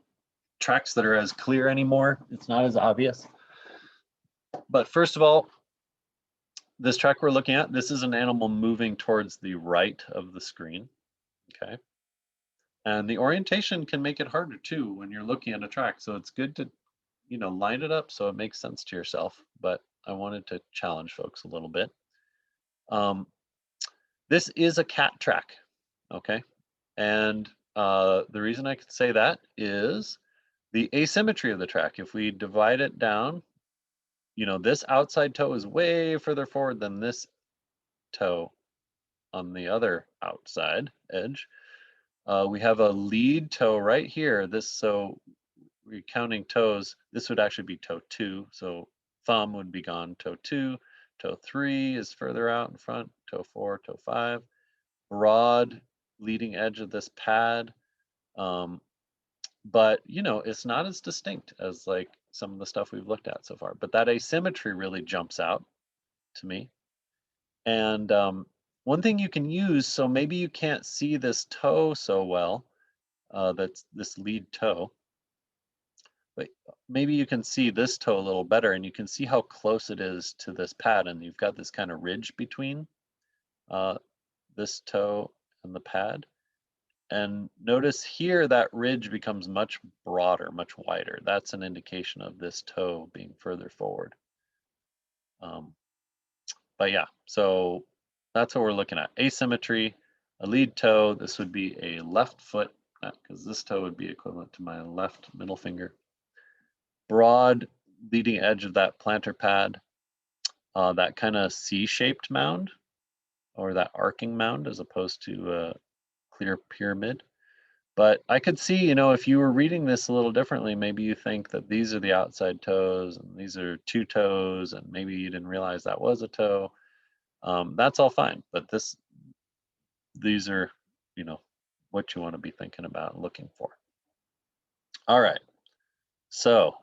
tracks that are as clear anymore. It's not as obvious. But first of all, this track we're looking at, this is an animal moving towards the right of the screen. Okay. And the orientation can make it harder too when you're looking at a track. So it's good to, you know, line it up so it makes sense to yourself. But I wanted to challenge folks a little bit. This is a cat track, okay? And the reason I could say that is the asymmetry of the track. If we divide it down, you know, this outside toe is way further forward than this toe on the other outside edge. We have a lead toe right here. So we're counting toes. This would actually be toe 2. So thumb would be gone, toe 2. Toe 3 is further out in front, toe 4, toe 5. Broad leading edge of this pad. But, you know, it's not as distinct as like some of the stuff we've looked at so far. But that asymmetry really jumps out to me. And one thing you can use, so maybe you can't see this toe so well, that's this lead toe, but maybe you can see this toe a little better, and you can see how close it is to this pad, and you've got this kind of ridge between this toe and the pad. And notice here that ridge becomes much broader, much wider. That's an indication of this toe being further forward. But yeah, so that's what we're looking at. Asymmetry, a lead toe. This would be a left foot, because this toe would be equivalent to my left middle finger. Broad leading edge of that plantar pad, that kind of C-shaped mound, or that arcing mound, as opposed to a clear pyramid. But I could see, you know, if you were reading this a little differently, maybe you think that these are the outside toes and these are two toes, and maybe you didn't realize that was a toe. That's all fine, but these are, you know, what you want to be thinking about and looking for. All right, so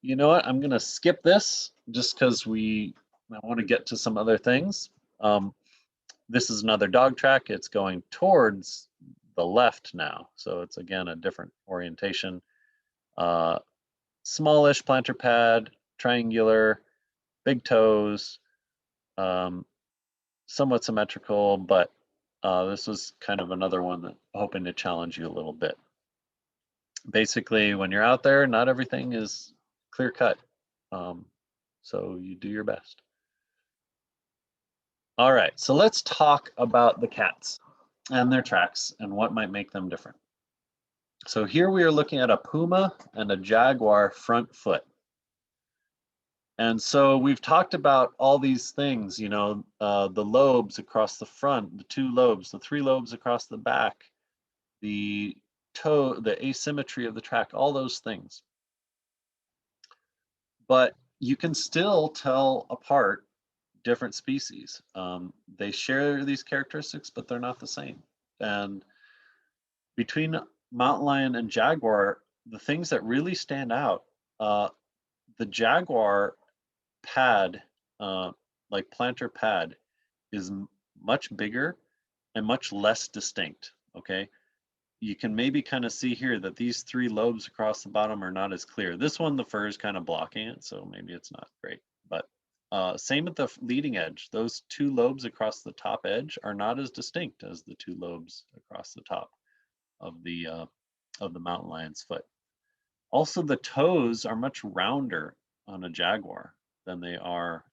you know what? I'm gonna skip this just because I want to get to some other things. This is another dog track. It's going towards the left now, so it's again a different orientation. Smallish plantar pad, triangular, big toes, somewhat symmetrical, but this was kind of another one that hoping to challenge you a little bit. Basically, when you're out there, not everything is clear cut. So you do your best. All right, so let's talk about the cats and their tracks and what might make them different. So here we are looking at a puma and a jaguar front foot. And so we've talked about all these things, you know, the lobes across the front, the two lobes, the three lobes across the back, the toe, the asymmetry of the track, all those things. But you can still tell apart different species. They share these characteristics, but they're not the same. And between mountain lion and jaguar, the things that really stand out, the jaguar pad, like plantar pad, is much bigger and much less distinct, okay? You can maybe kind of see here that these three lobes across the bottom are not as clear. This one, the fur is kind of blocking it, so maybe it's not great. But same at the leading edge. Those two lobes across the top edge are not as distinct as the two lobes across the top of the mountain lion's foot. Also, the toes are much rounder on a jaguar than they are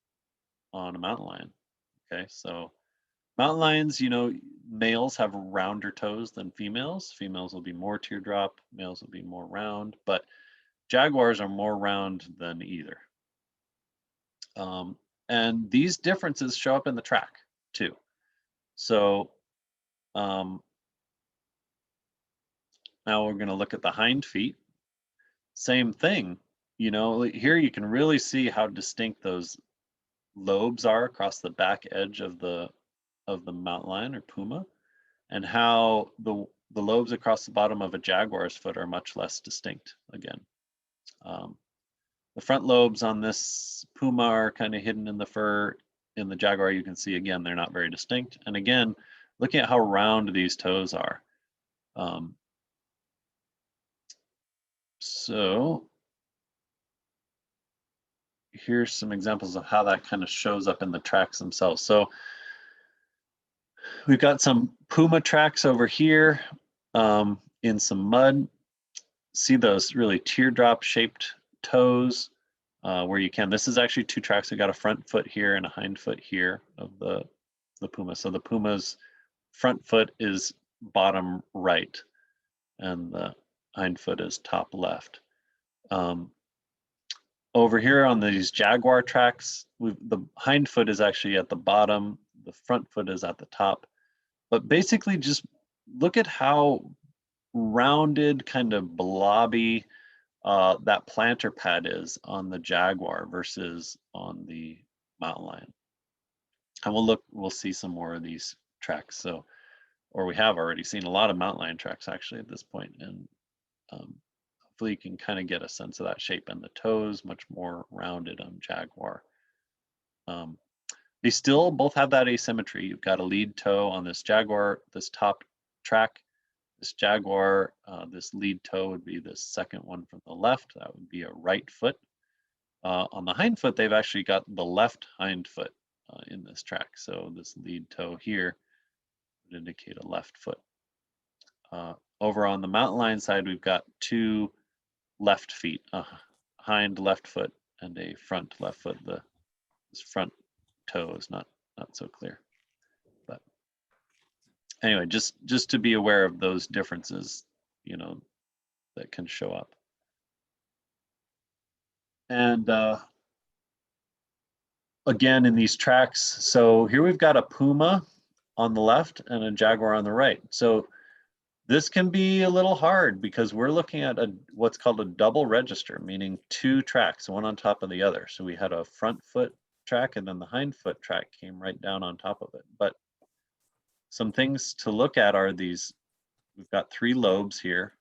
on a mountain lion. Okay, so mountain lions, you know, males have rounder toes than females. Females will be more teardrop, males will be more round, but jaguars are more round than either. And these differences show up in the track too. So now we're going to look at the hind feet. Same thing, you know, here you can really see how distinct those lobes are across the back edge of the mountain lion or puma, and how the lobes across the bottom of a jaguar's foot are much less distinct again. The front lobes on this puma are kind of hidden in the fur. In the jaguar, you can see again, they're not very distinct. And again, looking at how round these toes are. So here's some examples of how that kind of shows up in the tracks themselves. So we've got some puma tracks over here in some mud. See those really teardrop shaped toes where you can. This is actually two tracks. We got a front foot here and a hind foot here of the puma. So the puma's front foot is bottom right and the hind foot is top left. Over here on these jaguar tracks, the hind foot is actually at the bottom, the front foot is at the top. But basically just look at how rounded, kind of blobby that plantar pad is on the jaguar versus on the mountain lion. And we'll see some more of these tracks. So, or we have already seen a lot of mountain lion tracks actually at this point, and hopefully you can kind of get a sense of that shape. And the toes much more rounded on jaguar. They still both have that asymmetry. You've got a lead toe on this jaguar, this top track. This jaguar, this lead toe would be the second one from the left. That would be a right foot. On the hind foot, they've actually got the left hind foot in this track. So this lead toe here, would indicate a left foot. Over on the mountain lion side, we've got 2 left feet, a hind left foot and a front left foot. This front toe is not so clear, but anyway, just to be aware of those differences, you know, that can show up. And again, in these tracks, so here we've got a puma on the left and a jaguar on the right. So this can be a little hard because we're looking at what's called a double register, meaning 2 tracks, one on top of the other. So we had a front foot track and then the hind foot track came right down on top of it. But some things to look at are these, we've got 3 lobes here,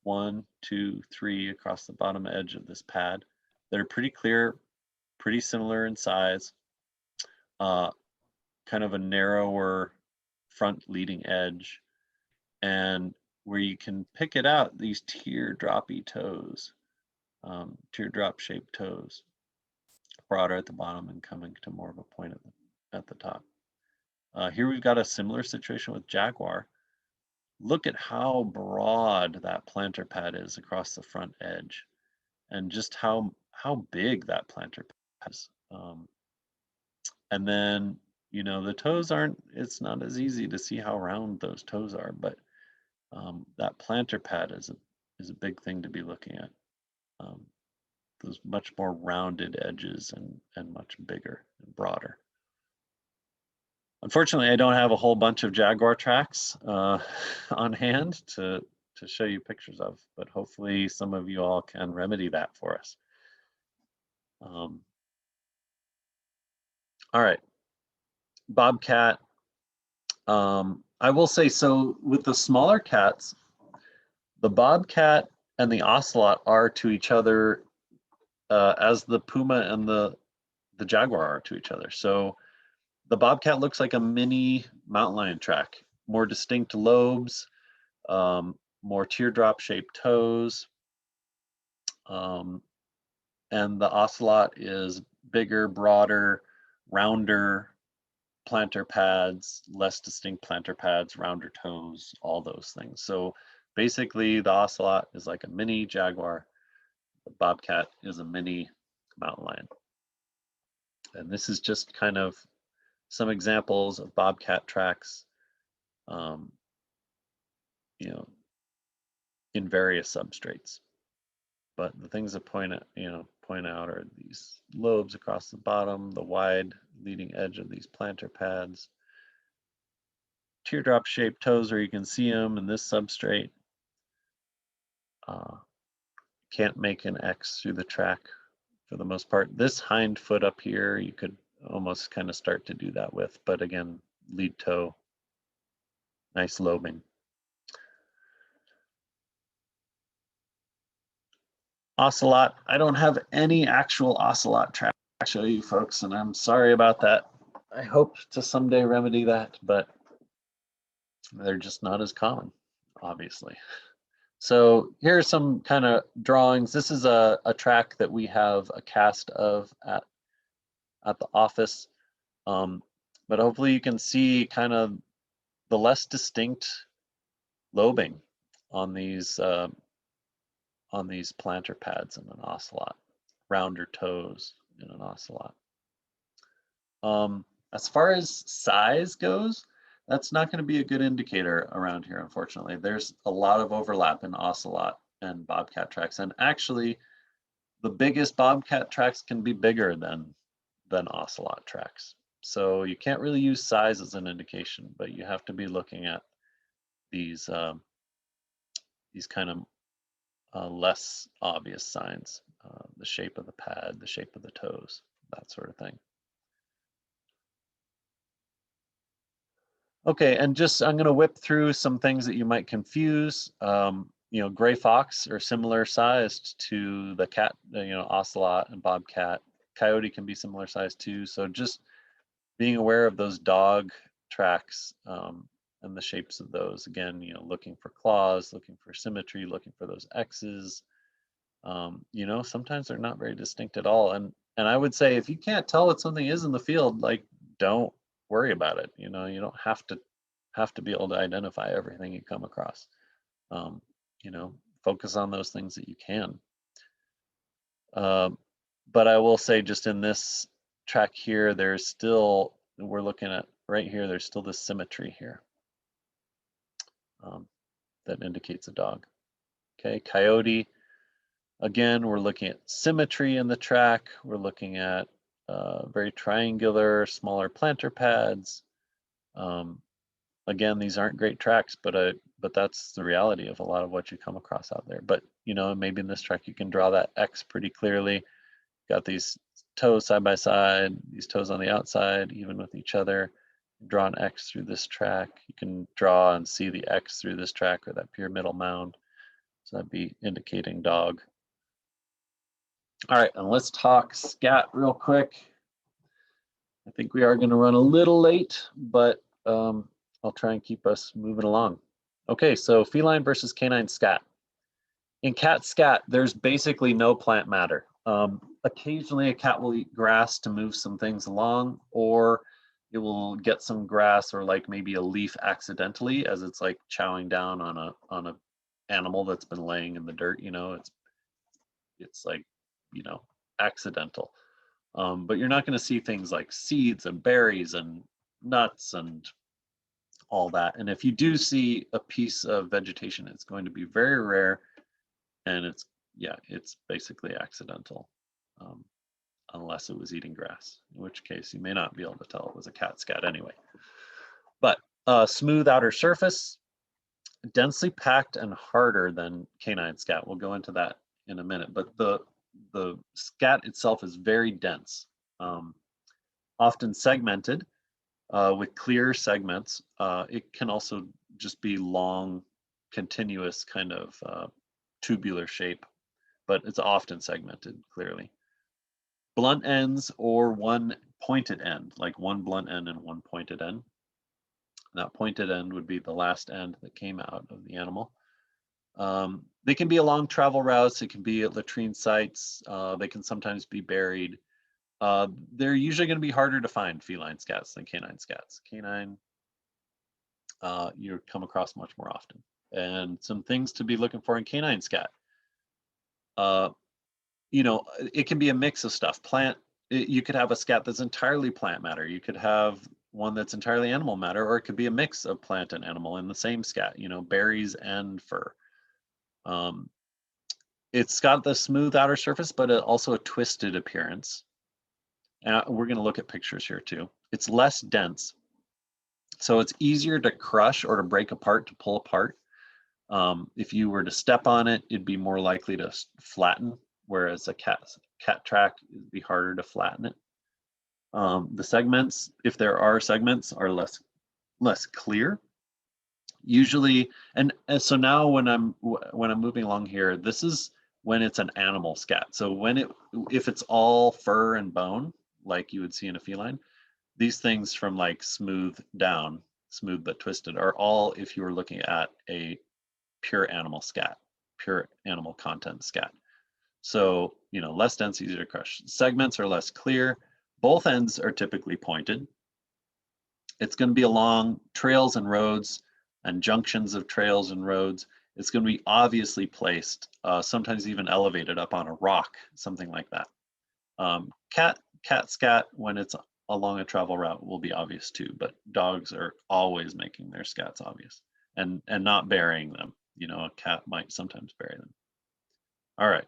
1, 2, 3 across the bottom edge of this pad that are pretty clear, pretty similar in size, kind of a narrower front leading edge, and where you can pick it out, these teardroppy toes, teardrop shaped toes, broader at the bottom and coming to more of a point at the top. Here we've got a similar situation with jaguar. Look at how broad that plantar pad is across the front edge, and just how big that plantar pad is. And then, you know, the toes it's not as easy to see how round those toes are, but that plantar pad is a big thing to be looking at. Those much more rounded edges and much bigger and broader. Unfortunately, I don't have a whole bunch of jaguar tracks on hand to show you pictures of, but hopefully some of you all can remedy that for us. All right, bobcat. I will say, so with the smaller cats, the bobcat and the ocelot are to each other as the puma and the jaguar are to each other. So the bobcat looks like a mini mountain lion track, more distinct lobes, more teardrop shaped toes. And the ocelot is bigger, broader, rounder plantar pads, less distinct plantar pads, rounder toes, all those things. So basically the ocelot is like a mini jaguar. The bobcat is a mini mountain lion. And this is just kind of some examples of bobcat tracks, you know, in various substrates. But the things that point out are these lobes across the bottom, the wide leading edge of these plantar pads, teardrop shaped toes where you can see them in this substrate. Can't make an X through the track for the most part. This hind foot up here, you could almost kind of start to do that with, but again, lead toe, nice lobing. Ocelot, I don't have any actual ocelot track to show you folks, and I'm sorry about that. I hope to someday remedy that, but they're just not as common, obviously. So here's some kind of drawings. This is a track that we have a cast of at the office, but hopefully you can see kind of the less distinct lobing on these plantar pads in an ocelot, rounder toes in an ocelot. As far as size goes, that's not going to be a good indicator around here, unfortunately. There's a lot of overlap in ocelot and bobcat tracks, and actually the biggest bobcat tracks can be bigger than ocelot tracks. So you can't really use size as an indication, but you have to be looking at these kind of less obvious signs, the shape of the pad, the shape of the toes, that sort of thing. Okay, and just I'm going to whip through some things that you might confuse. You know, gray fox are similar sized to the cat, you know, ocelot and bobcat. Coyote can be similar sized too. So just being aware of those dog tracks and the shapes of those. Again, you know, looking for claws, looking for symmetry, looking for those X's. You know, sometimes they're not very distinct at all. And I would say if you can't tell what something is in the field, like don't worry about it. You know, you don't have to have to be able to identify everything you come across. You know, focus on those things that you can. But I will say, just in this track here, there's still, we're looking at right here, there's still this symmetry here that indicates a dog. Okay, Coyote, again, we're looking at symmetry in the track. We're looking at very triangular, smaller planter pads. Again, these aren't great tracks, but that's the reality of a lot of what you come across out there. But you know, maybe in this track you can draw that X pretty clearly. Got these toes side by side, these toes on the outside, even with each other. Draw an X through this track. You can draw and see the X through this track or that pyramidal mound. So that'd be indicating dog. All right, and let's talk scat real quick. I think we are going to run a little late, but I'll try and keep us moving along. Okay, so feline versus canine scat. In cat scat, there's basically no plant matter. Occasionally a cat will eat grass to move some things along, or it will get some grass or like maybe a leaf accidentally as it's like chowing down on a animal that's been laying in the dirt. You know, it's like, you know, accidental. But you're not going to see things like seeds and berries and nuts and all that. And if you do see a piece of vegetation, it's going to be very rare, and it's basically accidental, unless it was eating grass, in which case you may not be able to tell it was a cat scat anyway. But smooth outer surface, densely packed and harder than canine scat. We'll go into that in a minute, but the scat itself is very dense, often segmented with clear segments. It can also just be long, continuous kind of tubular shape, but it's often segmented clearly. Blunt ends or one pointed end, like one blunt end and one pointed end. That pointed end would be the last end that came out of the animal. They can be along travel routes. It can be at latrine sites. They can sometimes be buried. They're usually going to be harder to find, feline scats, than canine scats. Canine, you come across much more often. And some things to be looking for in canine scat. You know, it can be a mix of stuff. You could have a scat that's entirely plant matter. You could have one that's entirely animal matter, or it could be a mix of plant and animal in the same scat, you know, berries and fur. It's got the smooth outer surface, but also a twisted appearance. And we're going to look at pictures here too. It's less dense, so it's easier to crush or to break apart, to pull apart. If you were to step on it, it'd be more likely to flatten, whereas a cat track, it'd be harder to flatten it. The segments, if there are segments, are less clear. Usually, and so now when I'm moving along here, this is when it's an animal scat. So if it's all fur and bone, like you would see in a feline, these things from like smooth down, smooth but twisted, are all if you were looking at a pure animal scat, pure animal content scat. So, you know, less dense, easier to crush. Segments are less clear. Both ends are typically pointed. It's going to be along trails and roads and junctions of trails and roads. It's going to be obviously placed, sometimes even elevated up on a rock, something like that. Cat scat, when it's along a travel route, will be obvious too, but dogs are always making their scats obvious and not burying them. You know, a cat might sometimes bury them. All right.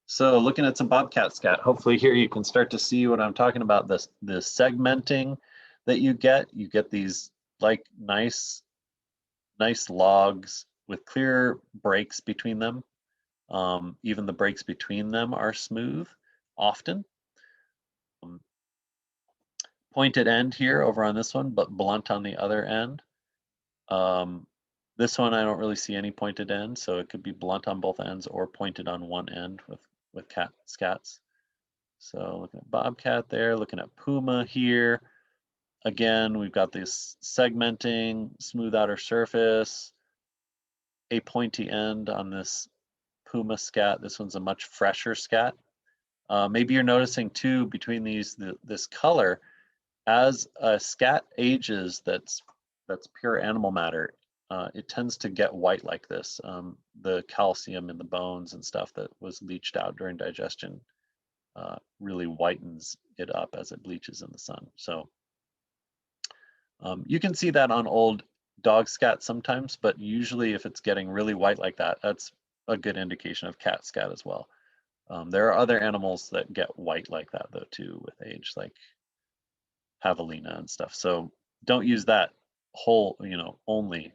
So looking at some bobcat scat, hopefully here you can start to see what I'm talking about, this segmenting that you get these like nice logs with clear breaks between them. Even the breaks between them are smooth often. Pointed end here over on this one, but blunt on the other end. This one I don't really see any pointed end, so it could be blunt on both ends or pointed on one end with cat scats. So looking at bobcat there, looking at puma here. Again, we've got this segmenting, smooth outer surface, a pointy end on this puma scat. This one's a much fresher scat. Maybe you're noticing too between this color, as a scat ages that's that's pure animal matter, it tends to get white like this. The calcium in the bones and stuff that was leached out during digestion really whitens it up as it bleaches in the sun. So you can see that on old dog scat sometimes, but usually if it's getting really white like that, that's a good indication of cat scat as well. There are other animals that get white like that though too with age, like javelina and stuff. So don't use that whole, only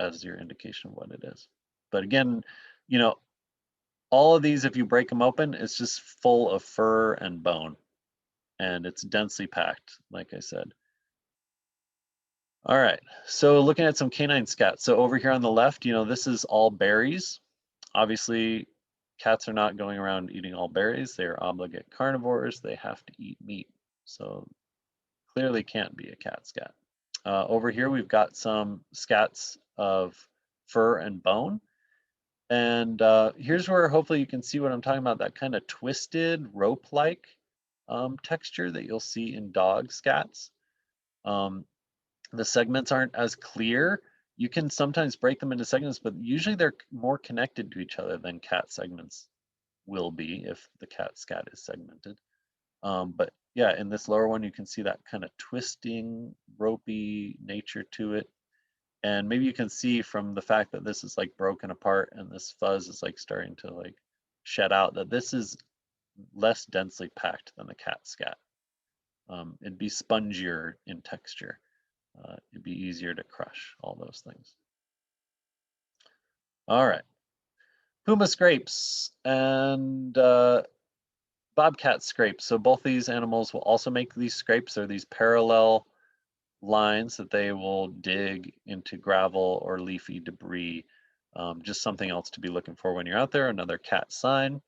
as your indication of what it is. But again, all of these, if you break them open, it's just full of fur and bone, and it's densely packed, like I said. All right, so looking at some canine scat. So over here on the left, this is all berries. Obviously, cats are not going around eating all berries. They are obligate carnivores. They have to eat meat. So clearly can't be a cat scat. Over here, we've got some scats of fur and bone. And here's where hopefully you can see what I'm talking about, that kind of twisted rope-like texture that you'll see in dog scats. The segments aren't as clear. You can sometimes break them into segments, but usually they're more connected to each other than cat segments will be if the cat scat is segmented. But yeah, in this lower one, you can see that kind of twisting, ropey nature to it. And maybe you can see from the fact that this is like broken apart and this fuzz is like starting to like shed out that this is less densely packed than the cat scat. It'd be spongier in texture. It'd be easier to crush, all those things. All right. Puma scrapes and bobcat scrapes. So both these animals will also make these scrapes. They're these parallel lines that they will dig into gravel or leafy debris. Just something else to be looking for when you're out there, another cat sign.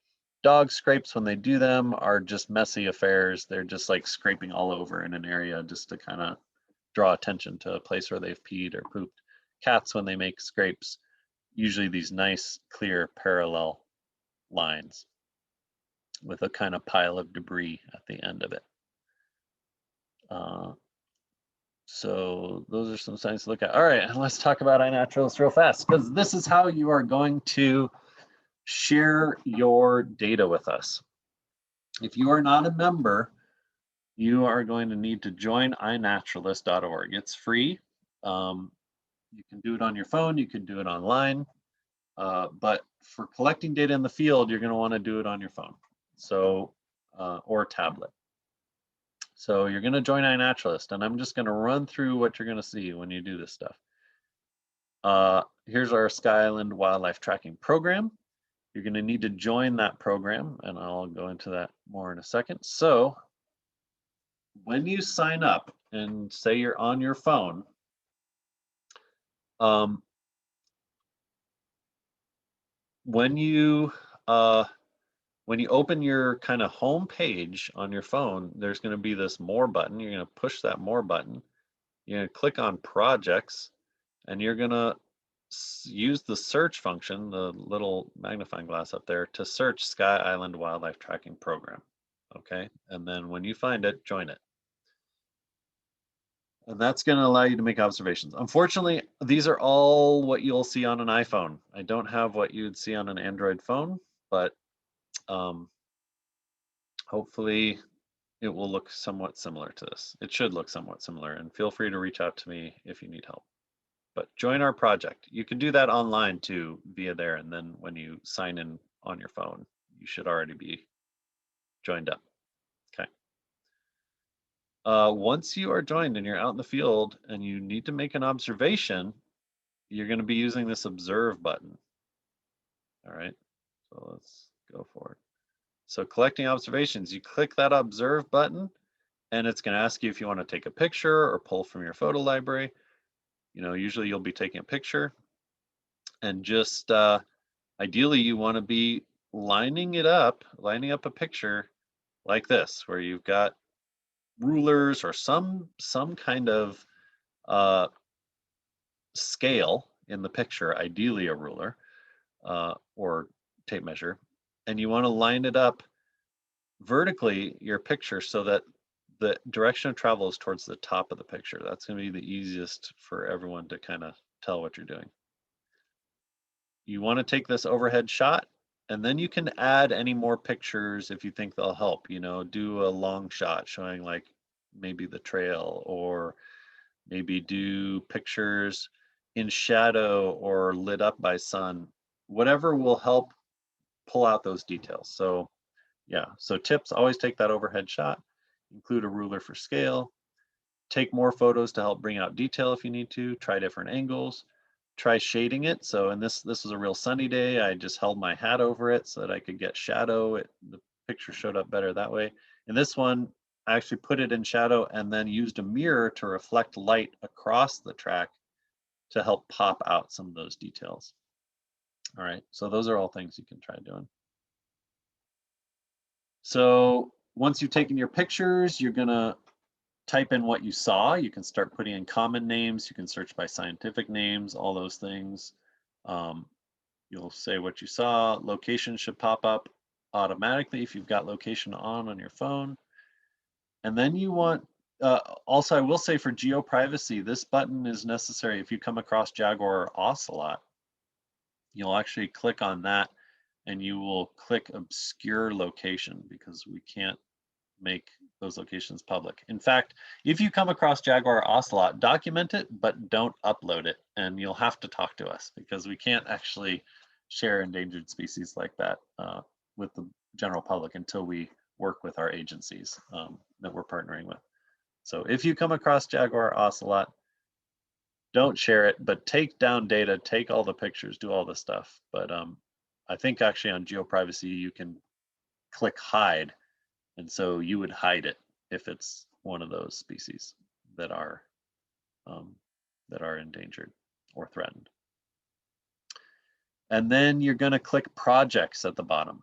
Dog scrapes, when they do them, are just messy affairs. They're just like scraping all over in an area just to kind of draw attention to a place where they've peed or pooped. Cats, when they make scrapes, usually these nice, clear, parallel lines with a kind of pile of debris at the end of it. So those are some signs to look at. All right, and let's talk about iNaturalist real fast, because this is how you are going to share your data with us. If you are not a member, you are going to need to join inaturalist.org. It's free. You can do it on your phone, you can do it online, but for collecting data in the field, you're going to want to do it on your phone, so or tablet. So you're going to join iNaturalist, and I'm just going to run through what you're going to see when you do this stuff. Here's our Sky Island Wildlife Tracking Program. You're going to need to join that program, and I'll go into that more in a second. So when you sign up and say you're on your phone, when you open your kind of home page on your phone, there's going to be this more button. You're going to push that more button. You're going to click on projects, and you're going to use the search function, the little magnifying glass up there, to search Sky Island Wildlife Tracking Program. Okay, and then when you find it, join it. And that's going to allow you to make observations. Unfortunately, these are all what you'll see on an iPhone. I don't have what you'd see on an Android phone, but hopefully it will look somewhat similar to this. It should look somewhat similar, and feel free to reach out to me if you need help. But join our project. You can do that online too via there, and then when you sign in on your phone, you should already be joined up. Okay. Once you are joined and you're out in the field and you need to make an observation, you're going to be using this observe button. All right, so let's go for it. So collecting observations, you click that observe button, and it's going to ask you if you want to take a picture or pull from your photo library. Usually you'll be taking a picture, and just ideally you want to be lining up a picture like this, where you've got rulers or some kind of scale in the picture, ideally a ruler or tape measure, and you want to line it up vertically, your picture, so that the direction of travel is towards the top of the picture. That's going to be the easiest for everyone to kind of tell what you're doing. You want to take this overhead shot, and then you can add any more pictures if you think they'll help. You know, do a long shot showing like maybe the trail, or maybe do pictures in shadow or lit up by sun. Whatever will help pull out those details. So yeah, so tips, always take that overhead shot, include a ruler for scale, take more photos to help bring out detail if you need to, try different angles, try shading it. So in this was a real sunny day. I just held my hat over it so that I could get shadow. The picture showed up better that way. In this one, I actually put it in shadow and then used a mirror to reflect light across the track to help pop out some of those details. All right, so those are all things you can try doing. So once you've taken your pictures, you're gonna type in what you saw. You can start putting in common names. You can search by scientific names, all those things. Um, you'll say what you saw. Location should pop up automatically if you've got location on your phone. And then you want, also I will say for geo-privacy, this button is necessary if you come across jaguar or ocelot. You'll actually click on that and you will click obscure location because we can't make those locations public. In fact, if you come across jaguar or ocelot, document it, but don't upload it. And you'll have to talk to us because we can't actually share endangered species like that with the general public until we work with our agencies that we're partnering with. So if you come across jaguar or ocelot, don't share it, but take down data, take all the pictures, do all the stuff. But I think actually on geo-privacy, you can click hide. And so you would hide it if it's one of those species that are endangered or threatened. And then you're going to click projects at the bottom.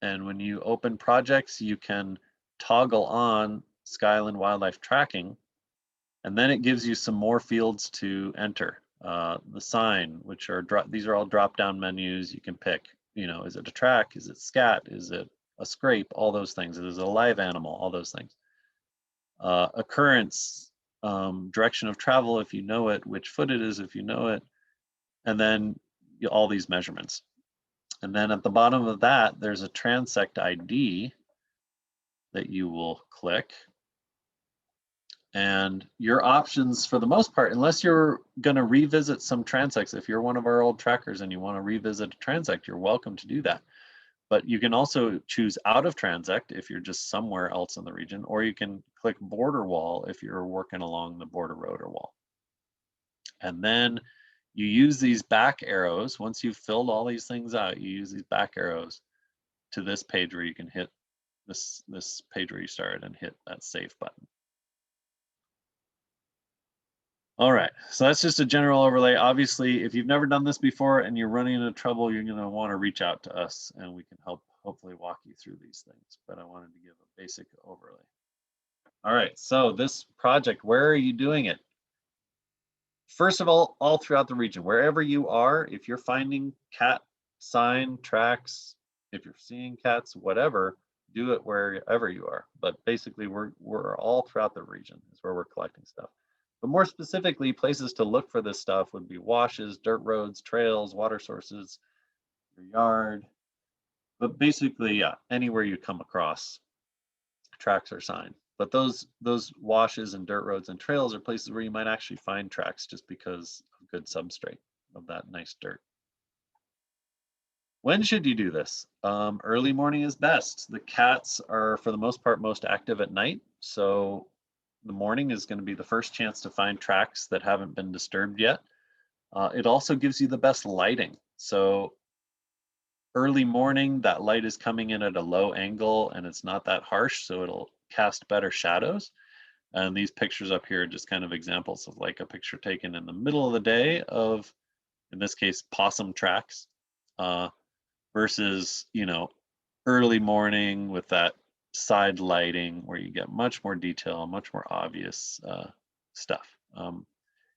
And when you open projects, you can toggle on Skyland Wildlife Tracking. And then it gives you some more fields to enter. The sign, which are, these are all drop-down menus. You can pick, you know, is it a track? Is it scat? Is it a scrape? All those things. Is it a live animal? All those things. Occurrence, direction of travel if you know it, which foot it is if you know it, and then all these measurements. And then at the bottom of that, there's a transect ID that you will click. And your options for the most part, unless you're going to revisit some transects, if you're one of our old trackers and you want to revisit a transect, you're welcome to do that. But you can also choose out of transect if you're just somewhere else in the region, or you can click border wall if you're working along the border road or wall. And then you use these back arrows. Once you've filled all these things out, you use these back arrows to this page where you can hit this page where you started and hit that save button. All right, so that's just a general overlay. Obviously, if you've never done this before and you're running into trouble, you're gonna wanna reach out to us and we can help hopefully walk you through these things, but I wanted to give a basic overlay. All right, so this project, where are you doing it? First of all throughout the region, wherever you are, if you're finding cat sign tracks, if you're seeing cats, whatever, do it wherever you are. But basically, we're all throughout the region is where we're collecting stuff. But more specifically, places to look for this stuff would be washes, dirt roads, trails, water sources, your yard. But basically, yeah, anywhere you come across tracks or sign. But those washes and dirt roads and trails are places where you might actually find tracks just because of good substrate of that nice dirt. When should you do this? Early morning is best. The cats are, for the most part, most active at night. So the morning is going to be the first chance to find tracks that haven't been disturbed yet. It also gives you the best lighting. So early morning, that light is coming in at a low angle and it's not that harsh, so it'll cast better shadows. And these pictures up here are just kind of examples of like a picture taken in the middle of the day of, in this case, possum tracks, versus, you know, early morning with that side lighting where you get much more detail, much more obvious stuff.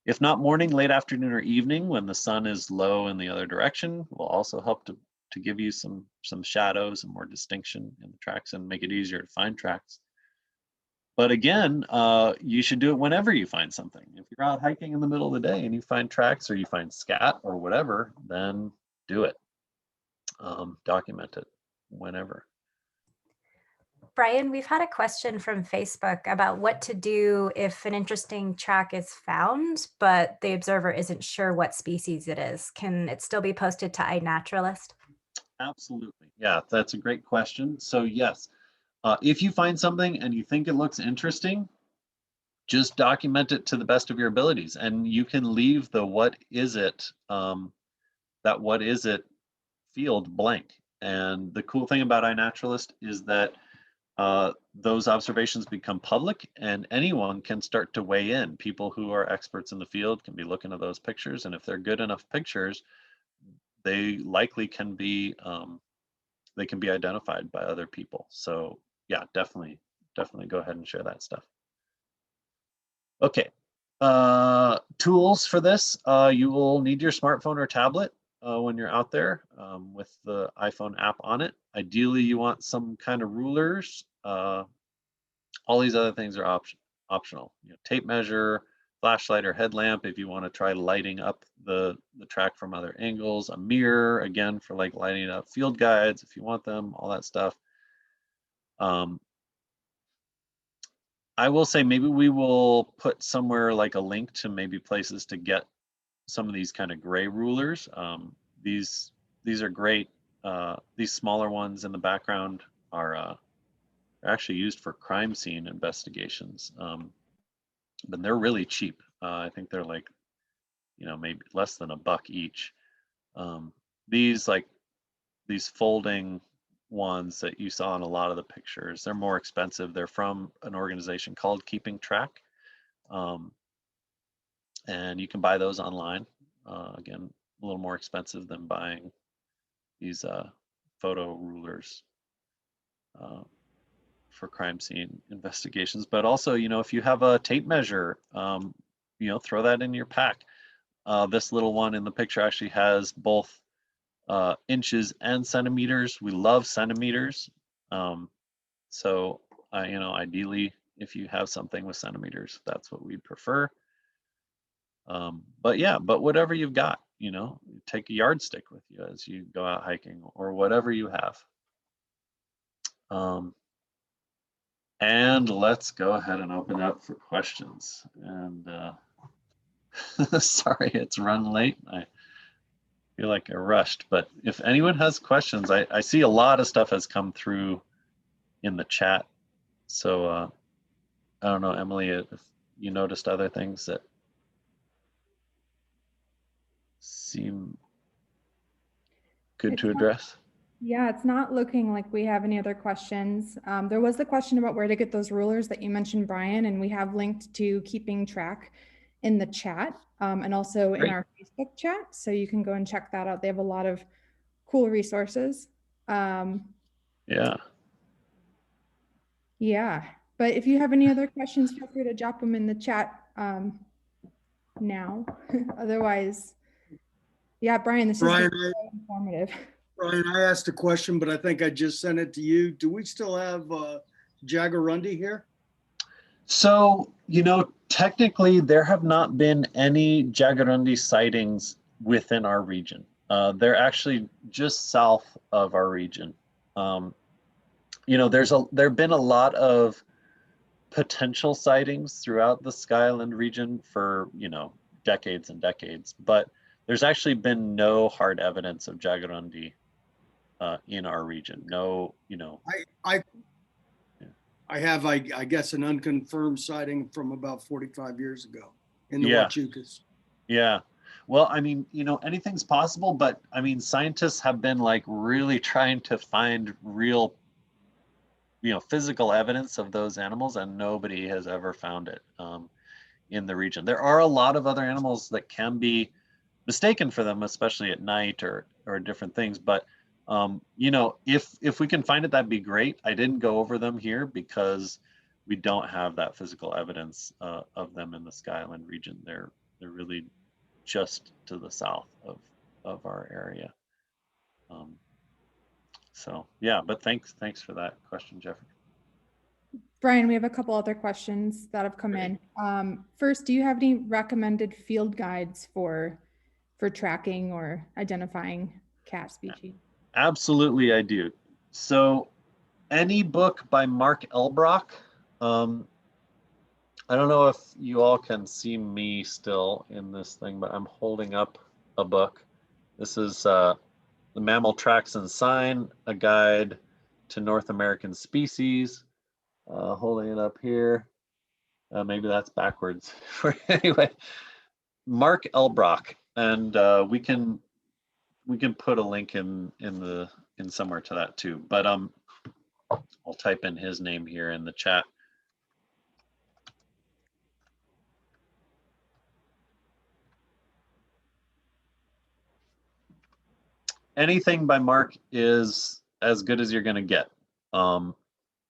If not morning, late afternoon or evening when the sun is low in the other direction will also help to give you some shadows and more distinction in the tracks and make it easier to find tracks. But again, you should do it whenever you find something. If you're out hiking in the middle of the day and you find tracks or you find scat or whatever, then do it. Document it whenever. Bryon, we've had a question from Facebook about what to do if an interesting track is found, but the observer isn't sure what species it is. Can it still be posted to iNaturalist? Absolutely. Yeah, that's a great question. So yes, if you find something and you think it looks interesting, just document it to the best of your abilities, and you can leave the what is it, that what is it field blank. And the cool thing about iNaturalist is that those observations become public and anyone can start to weigh in. People who are experts in the field can be looking at those pictures, and if they're good enough pictures, they likely can be identified by other people. So yeah, definitely go ahead and share that stuff. Okay, tools for this. You will need your smartphone or tablet when you're out there with the iPhone app on it. Ideally, you want some kind of rulers. All these other things are optional. You know, tape measure, flashlight or headlamp if you want to try lighting up the track from other angles, a mirror, again, for like lighting up field guides if you want them, all that stuff. I will say maybe we will put somewhere like a link to maybe places to get some of these kind of gray rulers. These are great. These smaller ones in the background are actually used for crime scene investigations. But they're really cheap. I think they're like, you know, maybe less than $1 each. These folding ones that you saw in a lot of the pictures, they're more expensive. They're from an organization called Keeping Track. And you can buy those online. Again, a little more expensive than buying these photo rulers for crime scene investigations. But also, you know, if you have a tape measure, you know, throw that in your pack. This little one in the picture actually has both inches and centimeters. We love centimeters. So, you know, ideally, if you have something with centimeters, that's what we'd prefer. But yeah, but whatever you've got, you know, take a yardstick with you as you go out hiking or whatever you have. And let's go ahead and open up for questions. And sorry, it's run late. I feel like I rushed, but if anyone has questions, I see a lot of stuff has come through in the chat. So I don't know, Emily, if you noticed other things that seem good to address. Yeah, it's not looking like we have any other questions. There was the question about where to get those rulers that you mentioned, Bryon, and we have linked to Keeping Track in the chat and also in our Facebook chat. So you can go and check that out. They have a lot of cool resources. Yeah. Yeah, but if you have any other questions, feel free to drop them in the chat now. Otherwise, yeah, Bryon, this is informative. Bryon, I asked a question, but I think I just sent it to you. Do we still have jaguarundi here? So, you know, technically there have not been any jaguarundi sightings within our region. They're actually just south of our region. You know, there've been a lot of potential sightings throughout the Skyland region for, you know, decades and decades, but there's actually been no hard evidence of jaguarundi in our region. No, you know. I have, I guess, an unconfirmed sighting from about 45 years ago in the Huachucas. Yeah. Well, I mean, you know, anything's possible, but I mean, scientists have been like really trying to find real, you know, physical evidence of those animals, and nobody has ever found it in the region. There are a lot of other animals that can be mistaken for them, especially at night or different things. But you know, if we can find it, that'd be great. I didn't go over them here because we don't have that physical evidence of them in the Skyland region. They're really just to the south of our area. So yeah, but thanks for that question, Jeffrey. Bryon, we have a couple other questions that have come in. First, do you have any recommended field guides for tracking or identifying cat species? Absolutely, I do. So any book by Mark Elbrock. I don't know if you all can see me still in this thing, but I'm holding up a book. This is The Mammal Tracks and Sign, a guide to North American species. Holding it up here. Maybe that's backwards. Anyway, Mark Elbrock, and we can put a link in somewhere to that too. But I'll type in his name here in the chat. Anything by Mark is as good as you're going to get.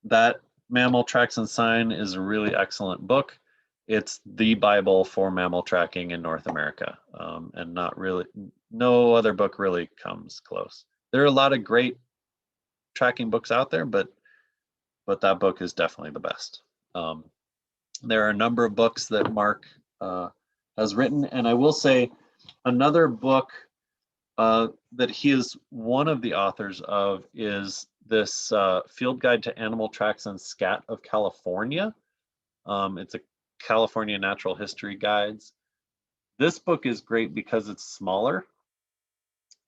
That Mammal Tracks and Sign is a really excellent book. It's the Bible for mammal tracking in North America, and no other book really comes close. There are a lot of great tracking books out there, but that book is definitely the best. There are a number of books that Mark has written, and I will say another book that he is one of the authors of is this Field Guide to Animal Tracks and Scat of California. It's a California Natural History Guides. This book is great because it's smaller,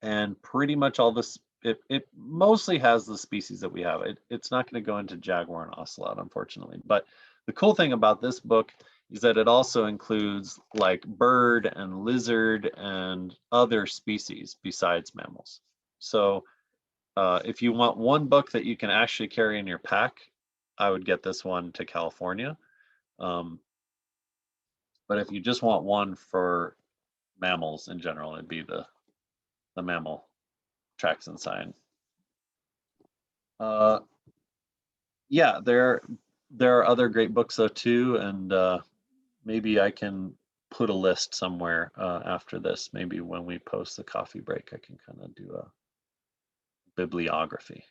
and pretty much all this, it mostly has the species that we have. It's not going to go into jaguar and ocelot, unfortunately. But the cool thing about this book is that it also includes like bird and lizard and other species besides mammals. So if you want one book that you can actually carry in your pack, I would get this one to California. But if you just want one for mammals in general, it'd be the Mammal Tracks and Sign. Yeah, there are other great books though too, and maybe I can put a list somewhere after this. Maybe when we post the coffee break, I can kind of do a bibliography.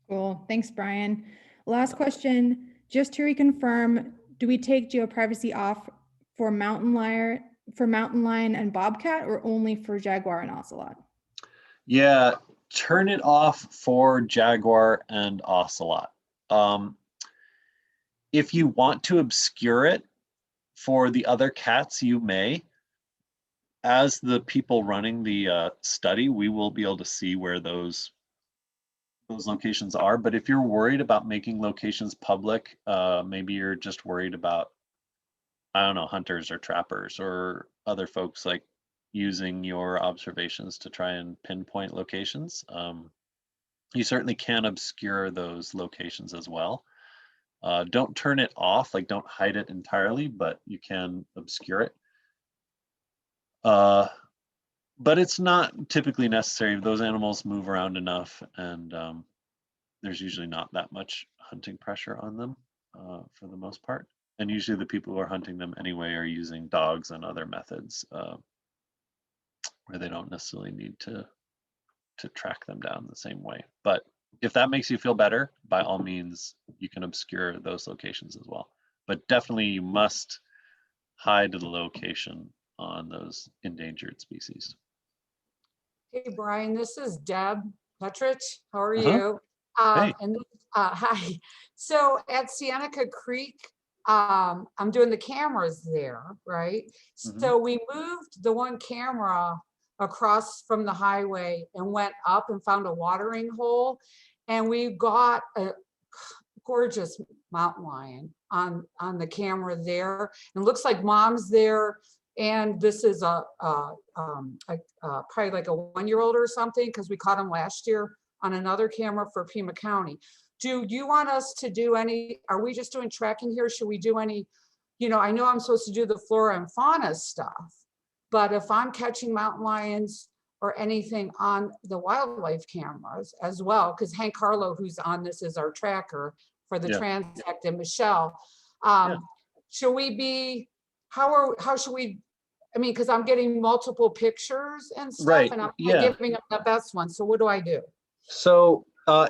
Cool. Thanks, Bryon. Last question, just to reconfirm, do we take geoprivacy off for mountain lion and bobcat, or only for jaguar and ocelot? Yeah, turn it off for jaguar and ocelot. If you want to obscure it for the other cats, you may. As the people running the study, we will be able to see where those locations are. But if you're worried about making locations public, maybe you're just worried about, I don't know, hunters or trappers or other folks like using your observations to try and pinpoint locations. You certainly can obscure those locations as well. Don't turn it off, like don't hide it entirely, but you can obscure it. But it's not typically necessary. Those animals move around enough, and there's usually not that much hunting pressure on them for the most part. And usually the people who are hunting them anyway are using dogs and other methods where they don't necessarily need to track them down the same way. But if that makes you feel better, by all means, you can obscure those locations as well. But definitely you must hide the location on those endangered species. Hey, Bryon, this is Deb Petrich. How are Uh-huh. you? Hey. Hi. So at Seneca Creek, I'm doing the cameras there, right? Mhm. So we moved the one camera across from the highway and went up and found a watering hole. And we got a gorgeous mountain lion on the camera there. And it looks like mom's there. And this is probably like a 1-year-old or something, because we caught him last year on another camera for Pima County. Do you want us to do any, are we just doing tracking here? Should we do any, I know I'm supposed to do the flora and fauna stuff, but if I'm catching mountain lions or anything on the wildlife cameras as well, because Hank Carlo, who's on this, is our tracker for the transect, and Michelle, should we be, how should we, I mean, because I'm getting multiple pictures and stuff, Right. and I'm Yeah. giving them the best one. So what do I do? So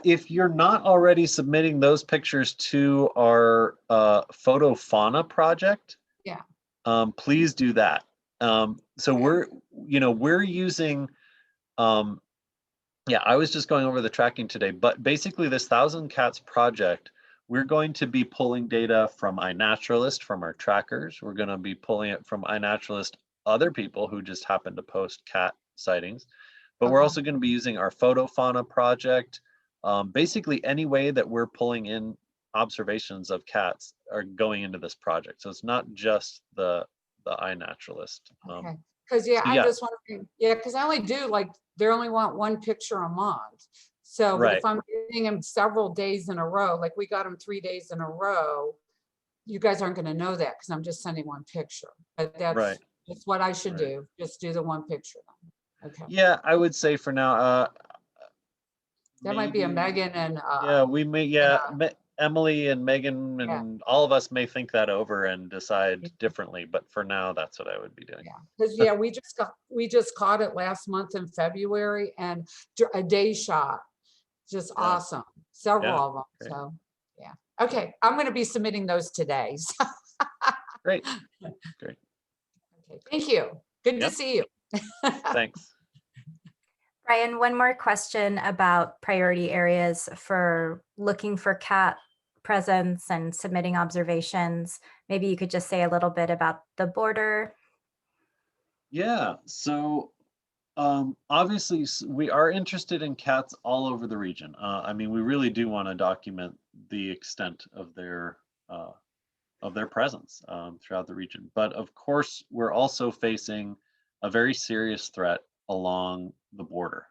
If you're not already submitting those pictures to our photo fauna project, Yeah. Please do that. So we're using, yeah, I was just going over the tracking today, but basically this 1,000 Cats project, we're going to be pulling data from iNaturalist, from our trackers. We're going to be pulling it from iNaturalist, other people who just happen to post cat sightings, but we're Okay. also going to be using our photo fauna project. Basically any way that we're pulling in observations of cats are going into this project. So it's not just the iNaturalist. Okay. Because so I'm yeah. just wondering, because I only do like, they only want one picture a month. So, but Right. if I'm getting them several days in a row, like we got them 3 days in a row, you guys aren't going to know that because I'm just sending one picture. But Right. that's what I should Right. do. Just do the one picture. Okay. Yeah, I would say for now, That might be a maybe, Megan and yeah, we may, yeah, uh, Emily and Megan yeah. and all of us may think that over and decide differently, but for now, that's what I would be doing. Yeah, because we just caught it last month in February, and a day shot, just Yeah. awesome. Several Yeah, of them. great. So yeah. Okay, I'm going to be submitting those today. So, Great, great, okay, thank you. Good to Yep. see you. thanks. Bryon, one more question about priority areas for looking for cat presence and submitting observations. Maybe you could just say a little bit about the border. Yeah, so obviously we are interested in cats all over the region. I mean, we really do want to document the extent of their presence throughout the region. But of course, we're also facing a very serious threat along the border.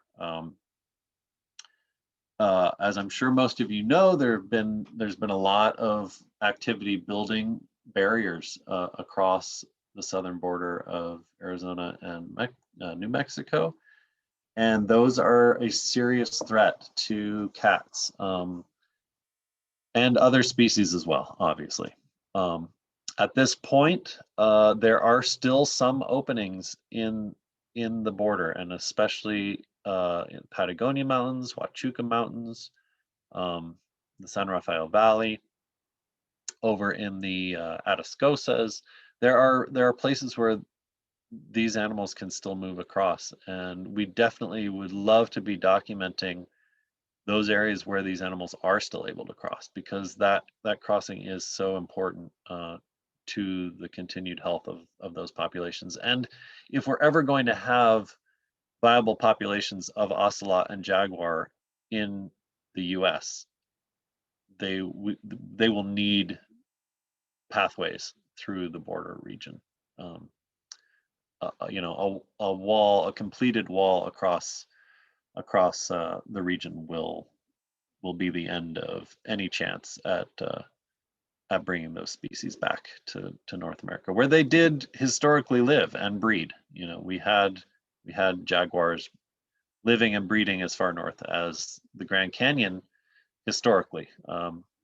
As I'm sure most of you know, there's been a lot of activity building barriers across the southern border of Arizona and New Mexico, and those are a serious threat to cats and other species as well, obviously. At this point, there are still some openings in the border, and especially in Patagonia Mountains, Huachuca Mountains, the San Rafael Valley, over in the Atascosas. There are places where these animals can still move across, and we definitely would love to be documenting those areas where these animals are still able to cross, because that crossing is so important to the continued health of those populations. And if we're ever going to have viable populations of ocelot and jaguar in the US, they will need pathways through the border region. A wall, a completed wall across the region will be the end of any chance at bringing those species back to North America, where they did historically live and breed. We had jaguars living and breeding as far north as the Grand Canyon historically,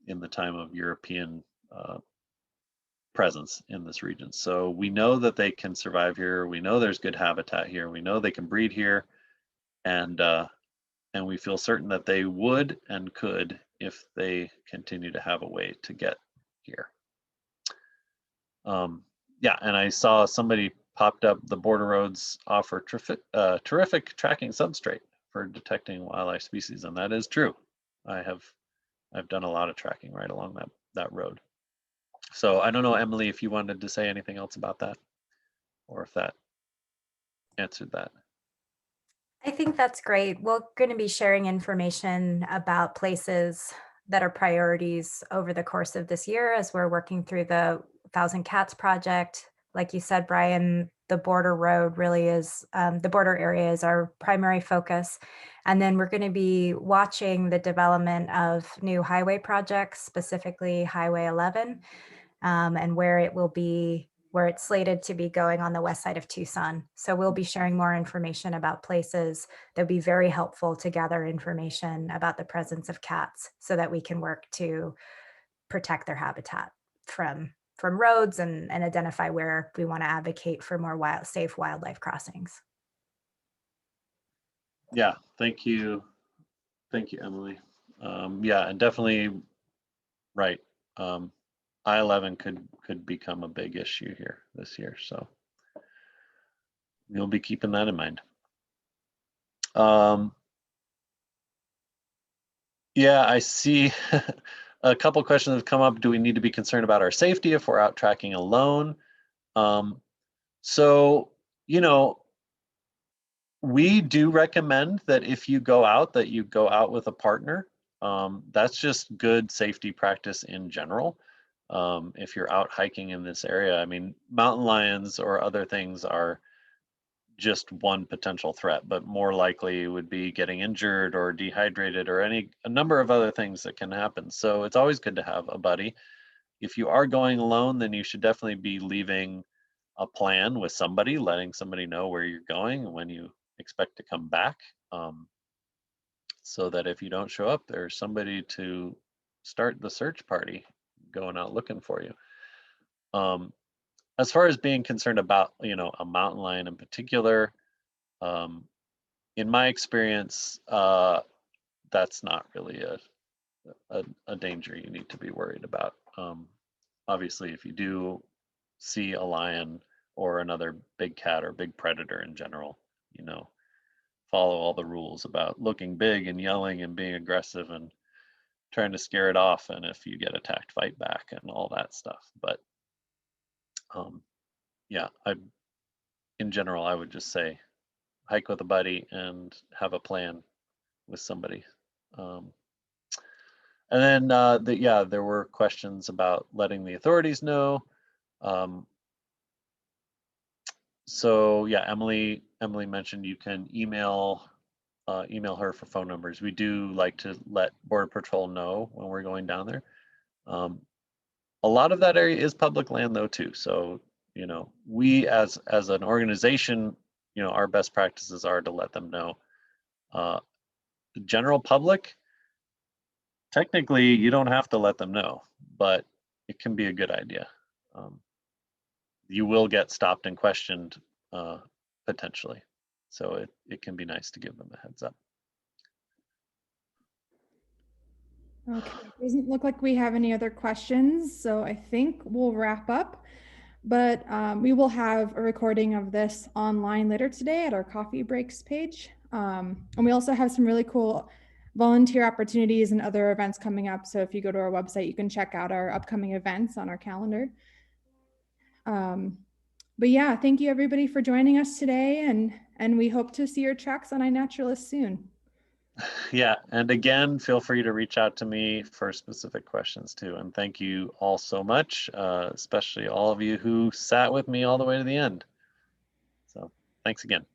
in the time of European presence in this region. So we know that they can survive here. We know there's good habitat here. We know they can breed here, and we feel certain that they would and could if they continue to have a way to get here. Yeah, and I saw somebody popped up, the border roads offer terrific tracking substrate for detecting wildlife species, and that is true. I've done a lot of tracking right along that road. So I don't know, Emily, if you wanted to say anything else about that, or if that answered that. I think that's great. We're going to be sharing information about places that are priorities over the course of this year as we're working through the 1,000 Cats project. Like you said, Bryon, the border road really is, the border area is our primary focus. And then we're going to be watching the development of new highway projects, specifically Highway 11, and where it's slated to be going on the west side of Tucson. So we'll be sharing more information about places that'll be very helpful to gather information about the presence of cats so that we can work to protect their habitat from roads and identify where we want to advocate for more safe wildlife crossings. Yeah, thank you. Thank you, Emily. Yeah, and definitely, right. I-11 could become a big issue here this year, so we'll be keeping that in mind. Yeah, I see a couple questions have come up. Do we need to be concerned about our safety if we're out tracking alone? So, you know, we do recommend that if you go out, that you go out with a partner. That's just good safety practice in general. If you're out hiking in this area, I mean, mountain lions or other things are just one potential threat, but more likely would be getting injured or dehydrated or a number of other things that can happen. So it's always good to have a buddy. If you are going alone, then you should definitely be leaving a plan with somebody, letting somebody know where you're going and when you expect to come back, so that if you don't show up, there's somebody to start the search party going out looking for you. As far as being concerned about, you know, a mountain lion in particular, in my experience, that's not really a danger you need to be worried about. Obviously, if you do see a lion or another big cat or big predator in general, you know, follow all the rules about looking big and yelling and being aggressive and trying to scare it off. And if you get attacked, fight back and all that stuff. But yeah, in general, I would just say hike with a buddy and have a plan with somebody. And then, yeah, there were questions about letting the authorities know. So yeah, Emily mentioned you can email her for phone numbers. We do like to let Border Patrol know when we're going down there. A lot of that area is public land though too. So, you know, we as an organization, you know, our best practices are to let them know. The general public, technically you don't have to let them know, but it can be a good idea. You will get stopped and questioned potentially. So it can be nice to give them a heads up. Okay, doesn't look like we have any other questions, so I think we'll wrap up. But we will have a recording of this online later today at our coffee breaks page. And we also have some really cool volunteer opportunities and other events coming up. So if you go to our website, you can check out our upcoming events on our calendar. But yeah, thank you everybody for joining us today, and we hope to see your tracks on iNaturalist soon. Yeah, and again, feel free to reach out to me for specific questions too. And thank you all so much, especially all of you who sat with me all the way to the end. So thanks again.